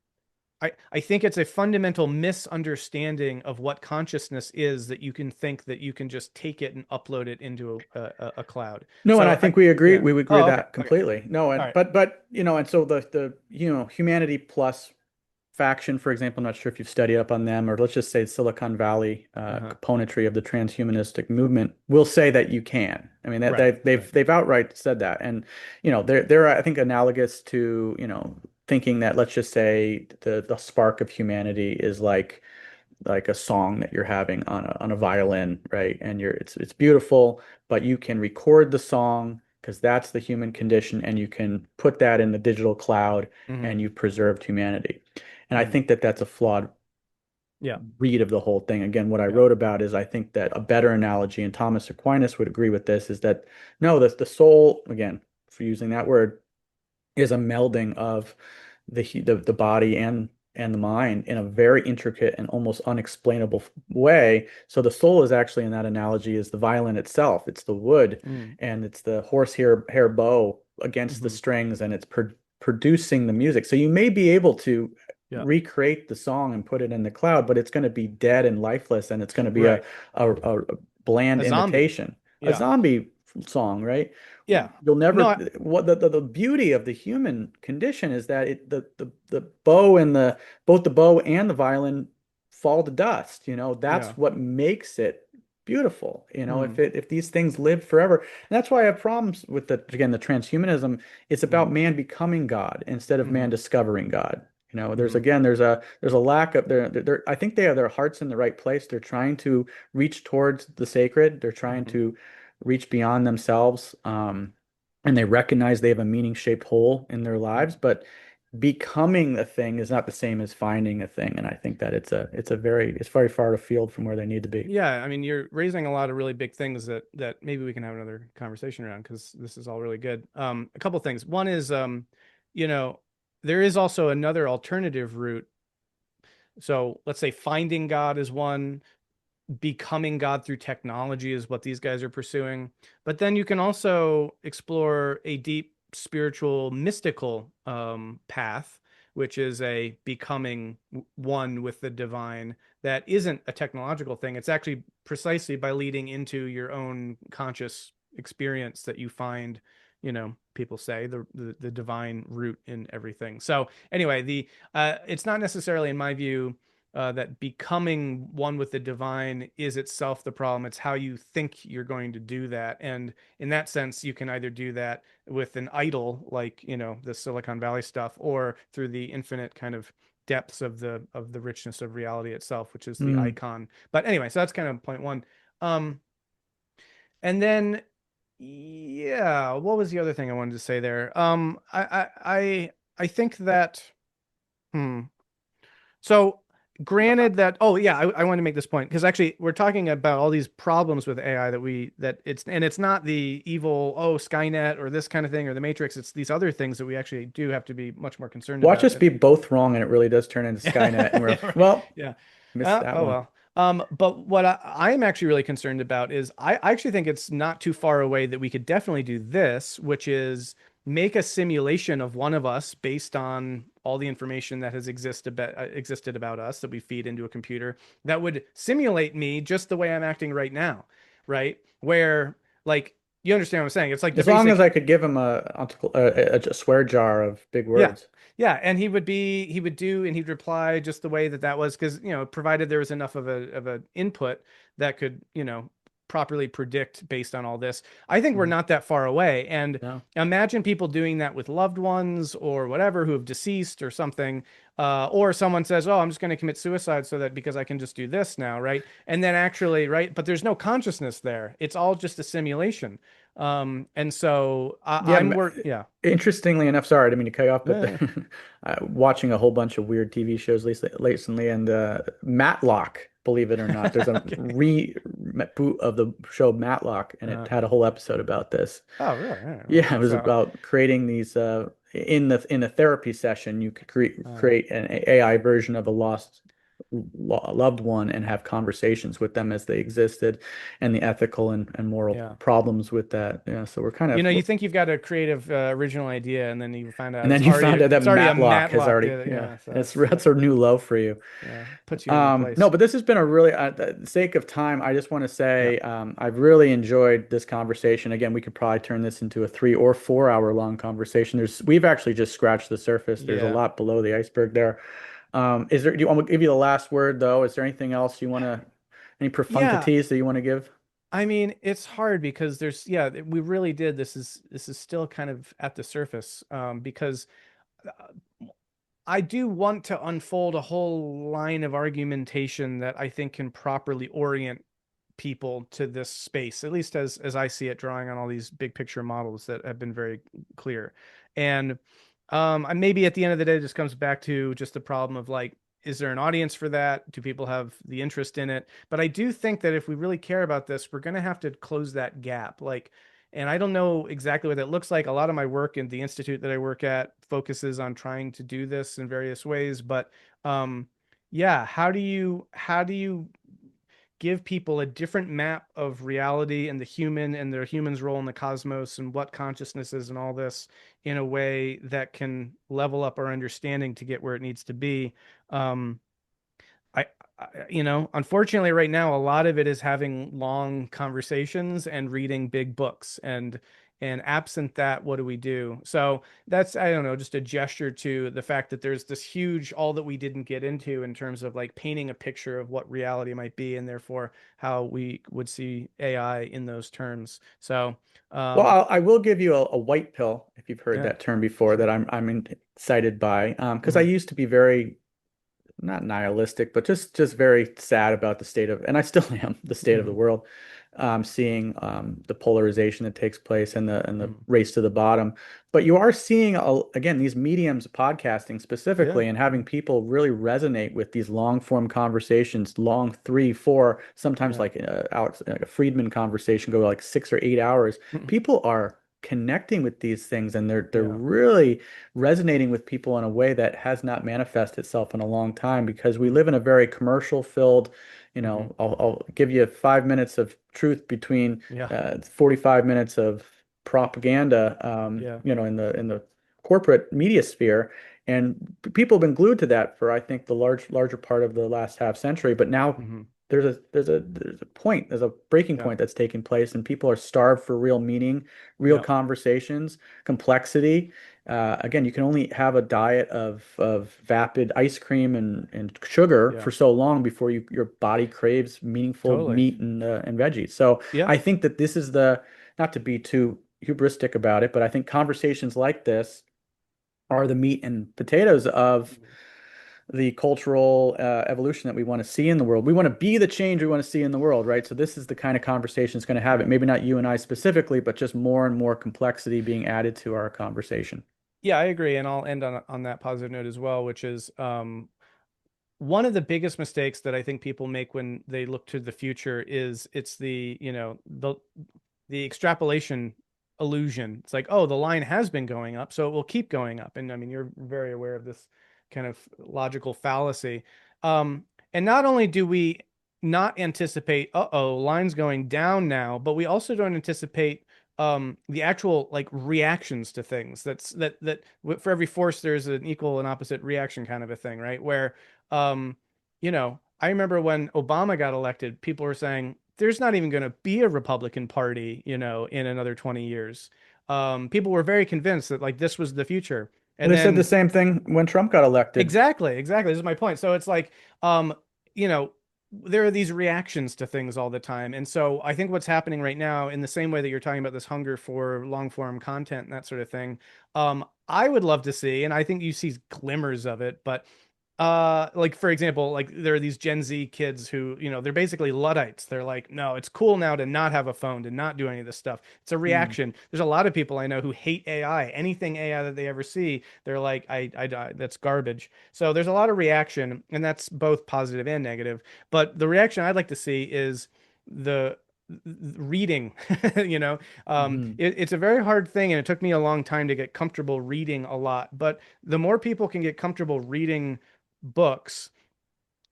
S2: I think it's a fundamental misunderstanding of what consciousness is, that you can think that you can just take it and upload it into a cloud.
S1: No, and I
S2: So
S1: think we agree.
S2: yeah.
S1: We would agree
S2: Oh,
S1: with
S2: okay.
S1: that
S2: Okay.
S1: completely. No,
S2: All
S1: and
S2: right.
S1: but and so the humanity plus faction, for example, I'm not sure if you've studied up on them, or let's just say Silicon Valley
S2: Uh-huh.
S1: componentry of the transhumanistic movement will say that you can. I mean that
S2: Right.
S1: they've
S2: Right.
S1: they've outright said that, and they're I think analogous to thinking that, let's just say, the spark of humanity is like a song that you're having on a violin, right? And it's beautiful, but you can record the song because that's the human condition, and you can put that in the digital cloud,
S2: Mm-hmm.
S1: and you've preserved humanity. And I
S2: Mm-hmm.
S1: think that that's a flawed
S2: Yeah.
S1: read of the whole thing. Again, what I
S2: Yeah.
S1: wrote about is, I think that a better analogy, and Thomas Aquinas would agree with this, is that no, the soul, again, for using that word, is a melding of the body and the mind in a very intricate and almost unexplainable way. So the soul is actually, in that analogy, is the violin itself. It's the wood,
S2: Mm-hmm.
S1: and it's the horsehair bow against the
S2: Mm-hmm.
S1: strings, and it's producing the music. So you may be able to
S2: Yeah.
S1: recreate the song and put it in the cloud, but it's going to be dead and lifeless, and it's going to be
S2: Right.
S1: a bland
S2: A zombie.
S1: imitation, a
S2: Yeah.
S1: zombie song, right?
S2: Yeah.
S1: You'll
S2: No,
S1: never, what the beauty of the human condition is that the bow and both the bow and the violin fall to dust.
S2: yeah.
S1: That's what makes it beautiful.
S2: Mm-hmm.
S1: If these things live forever. And that's why I have problems with the transhumanism. It's
S2: Mm-hmm.
S1: about man becoming God instead of man
S2: Mm-hmm.
S1: discovering God. There's
S2: Mm-hmm.
S1: again, there's a lack of I think they have their hearts in the right place. They're trying to reach towards the sacred. They're trying
S2: Mm-hmm.
S1: to reach beyond themselves. And they recognize they have a meaning shaped hole in their lives, but becoming a thing is not the same as finding a thing. And I think that it's very far afield from where they need to be.
S2: Yeah, I mean, you're raising a lot of really big things that maybe we can have another conversation around, because this is all really good. A couple things. One is, you know, there is also another alternative route. So let's say finding God is one, becoming God through technology is what these guys are pursuing. But then you can also explore a deep spiritual, mystical path, which is a becoming one with the divine that isn't a technological thing. It's actually precisely by leading into your own conscious experience that you find, people say the divine root in everything. So anyway, it's not necessarily, in my view, that becoming one with the divine is itself the problem. It's how you think you're going to do that. And in that sense, you can either do that with an idol, like, the Silicon Valley stuff, or through the infinite kind of depths of the richness of reality itself, which is the
S1: Mm.
S2: icon. But anyway, so that's kind of point one. Um, and then, yeah, what was the other thing I wanted to say there? I think that, hmm. So, granted that, oh yeah, I want to make this point, because actually we're talking about all these problems with AI it's not the evil, oh, Skynet or this kind of thing or the Matrix. It's these other things that we actually do have to be much more concerned
S1: Watch
S2: about.
S1: us be both wrong, and it really does turn into Skynet, and we're,
S2: Yeah, right.
S1: well,
S2: Yeah.
S1: missed that
S2: Oh
S1: one.
S2: well. But what I'm actually really concerned about is I actually think it's not too far away that we could definitely do this, which is make a simulation of one of us based on all the information that has existed about us that we feed into a computer, that would simulate me just the way I'm acting right now, right? Where, like, you understand what I'm saying? It's like the
S1: As long as
S2: basic.
S1: I could give him a swear jar of big
S2: Yeah.
S1: words.
S2: Yeah, and he'd reply just the way that was, because, provided there was enough of a input that could, properly predict based on all this. I think we're
S1: Mhm.
S2: not that far away. And
S1: No.
S2: imagine people doing that with loved ones or whatever who have deceased or something. Or someone says, "Oh, I'm just going to commit suicide so that because I can just do this now," right? And then actually, right? But there's no consciousness there. It's all just a simulation. And so
S1: Yeah,
S2: yeah.
S1: interestingly enough, sorry, I didn't mean to cut you off, but
S2: Yeah.
S1: watching a whole bunch of weird TV shows recently, and Matlock, believe it or not, there's a
S2: Okay.
S1: reboot of the show Matlock, and it
S2: Uh,
S1: had a whole episode about this.
S2: oh, really? All right. Well,
S1: Yeah, it was
S2: so,
S1: about creating these in the therapy session, you could
S2: uh,
S1: create an AI version of a lost loved one and have conversations with them as they existed, and the ethical and moral
S2: yeah.
S1: problems with that. Yeah, so we're kind of
S2: You think you've got a creative, original idea, and then you find out
S1: and then you found out that
S2: it's already a
S1: Matlock has
S2: Matlock
S1: already,
S2: did it.
S1: yeah,
S2: Yeah. So
S1: that's a new low for you.
S2: yeah, puts you in your
S1: No,
S2: place.
S1: but this has been a really, the sake of time, I just want to
S2: Yeah.
S1: say I've really enjoyed this conversation. Again, we could probably turn this into a 3 or 4 hour long conversation. We've actually just scratched the surface. There's a
S2: Yeah.
S1: lot below the iceberg there. Do you want me to give you the last word though? Is there anything else you want to, any
S2: Yeah.
S1: profundities that you want to give?
S2: I mean, it's hard because yeah, we really did. This is still kind of at the surface, because I do want to unfold a whole line of argumentation that I think can properly orient people to this space, at least as I see it, drawing on all these big picture models that have been very clear. And maybe at the end of the day, it just comes back to just the problem of like, is there an audience for that? Do people have the interest in it? But I do think that if we really care about this, we're going to have to close that gap. Like, and I don't know exactly what that looks like. A lot of my work in the institute that I work at focuses on trying to do this in various ways, but yeah, how do you give people a different map of reality and the human and their human's role in the cosmos and what consciousness is and all this in a way that can level up our understanding to get where it needs to be. Um, I, unfortunately, right now, a lot of it is having long conversations and reading big books. And absent that, what do we do? So that's, I don't know, just a gesture to the fact that there's this huge, all that we didn't get into in terms of like painting a picture of what reality might be, and therefore how we would see AI in those terms. So,
S1: Well,
S2: um,
S1: I will give you a white pill if you've heard
S2: yeah,
S1: that term before that
S2: sure.
S1: I'm excited by because I
S2: Hmm.
S1: used to be very not nihilistic, but just very sad about the state of, and I still am, the state of the
S2: Hmm.
S1: world. Seeing the polarization that takes place and the
S2: Hmm.
S1: race to the bottom. But you are seeing again these mediums, podcasting
S2: Yeah,
S1: specifically, and
S2: yeah,
S1: having people really resonate with these long form conversations, long 3, 4, sometimes
S2: yeah.
S1: like Alex, like a Friedman conversation, go like 6 or 8 hours. People are connecting with these things and they're
S2: Yeah.
S1: really resonating with people in a way that has not manifested itself in a long time because we
S2: Mm-hmm.
S1: live in a very commercial filled,
S2: Mm-hmm.
S1: I'll give you 5 minutes of truth between
S2: Yeah,
S1: 45 minutes of propaganda,
S2: yeah.
S1: in the corporate media sphere. And people have been glued to that for, I think, the larger part of the last half century. But now
S2: Mm-hmm.
S1: there's a point, there's a breaking
S2: Yeah,
S1: point that's taking place, and people are starved for real meaning, real
S2: yeah,
S1: conversations, complexity. Again, you can only have a diet of vapid ice cream and sugar
S2: yeah.
S1: for so long before your body craves meaningful
S2: Totally.
S1: meat and veggies. So
S2: Yeah.
S1: I think that this is not to be too hubristic about it, but I think conversations like this are the meat and potatoes of
S2: Mhm.
S1: the cultural evolution that we want to see in the world. We want to be the change we want to see in the world, right? So this is the kind of conversation that's going to have it.
S2: Yeah.
S1: Maybe not you and I specifically, but just more and more complexity being added to our conversation.
S2: Yeah, I agree. And I'll end on that positive note as well, which is one of the biggest mistakes that I think people make when they look to the future is it's the extrapolation illusion. It's like, oh, the line has been going up, so it will keep going up. And I mean, you're very aware of this kind of logical fallacy. And not only do we not anticipate, uh-oh, line's going down now, but we also don't anticipate the actual like reactions to things. That for every force there's an equal and opposite reaction kind of a thing, right? Where um I remember when Obama got elected, people were saying there's not even going to be a Republican Party, in another 20 years. People were very convinced that like this was the future.
S1: Well,
S2: And
S1: they said the
S2: then
S1: same thing when Trump got elected.
S2: exactly, this is my point. So it's like, you know, there are these reactions to things all the time. And so I think what's happening right now, in the same way that you're talking about this hunger for long form content and that sort of thing, I would love to see, and I think you see glimmers of it, but Like for example, like there are these Gen Z kids who, they're basically Luddites. They're like, no, it's cool now to not have a phone, to not do any of this stuff. It's a
S1: Mm,
S2: reaction. There's a lot of people I know who hate AI. Anything AI that they ever see, they're like, that's garbage. So there's a lot of reaction, and that's both positive and negative. But the reaction I'd like to see is the reading.
S1: mhm,
S2: It's a very hard thing, and it took me a long time to get comfortable reading a lot. But the more people can get comfortable reading books,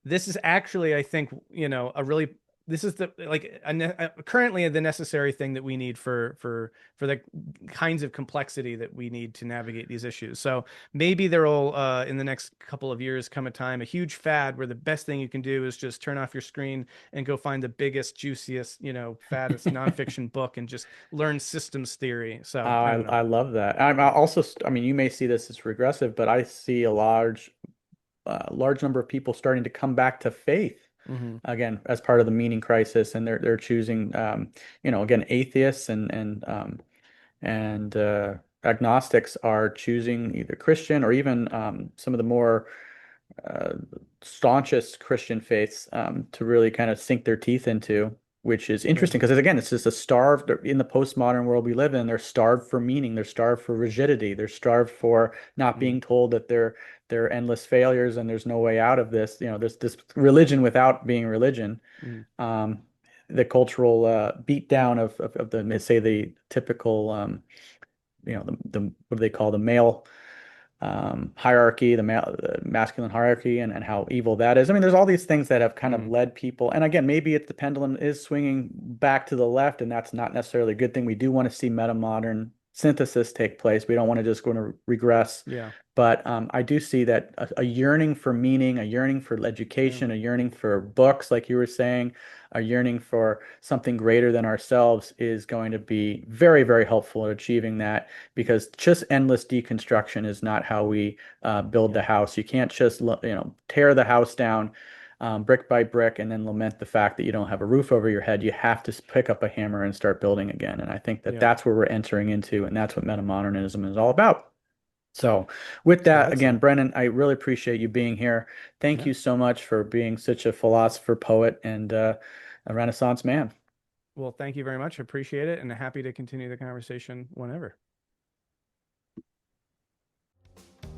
S2: this is actually, I think, a really, this is the like currently the necessary thing that we need for the kinds of complexity that we need to navigate these issues. So maybe there will, in the next couple of years, come a time, a huge fad where the best thing you can do is just turn off your screen and go find the biggest, juiciest, fattest nonfiction book and just learn systems theory. So I don't know.
S1: I love that. I also, I mean, you may see this as regressive, but I see a large number of people starting to come back to faith
S2: Hmm.
S1: again as part of the meaning crisis, and they're choosing, again, atheists and agnostics are choosing either Christian or even some of the more uh, staunchest Christian faiths to really kind of sink their teeth into, which is interesting because again, it's just a starved in the postmodern world we live in. They're starved for meaning. They're starved for rigidity. They're starved for not
S2: Hmm.
S1: being told that they're endless failures and there's no way out of this. There's this religion without being religion.
S2: Hmm.
S1: Um, the cultural beat down of the say the typical the what do they call the male hierarchy, the masculine hierarchy, and how evil that is. I mean, there's all these things that have kind of
S2: Hmm.
S1: led people. And again, maybe it's the pendulum is swinging back to the left, and that's not necessarily a good thing. We do want to see meta-modern synthesis take place. We don't want to just go to regress.
S2: Yeah.
S1: But I do see that a yearning for meaning, a yearning for
S2: Yeah.
S1: education, a yearning for books, like you were saying, a yearning for something greater than ourselves is going to be very, very helpful in achieving that because just endless deconstruction is not how we build
S2: Yeah.
S1: the house. You can't just tear the house down brick by brick and then lament the fact that you don't have a roof over your head. You have to pick up a hammer and start building again. And I think that
S2: Yeah.
S1: that's where we're entering into, and that's what metamodernism is all about. So, with
S2: So
S1: that, again,
S2: excellent.
S1: Brennan, I really appreciate you being here. Thank
S2: Yeah.
S1: you so much for being such a philosopher, poet, and a Renaissance man.
S2: Well, thank you very much. Appreciate it, and happy to continue the conversation whenever.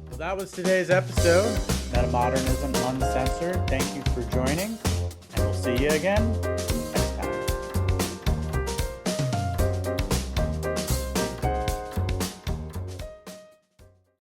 S1: Well, that was today's episode, Metamodernism Uncensored. Thank you for joining, and we'll see you again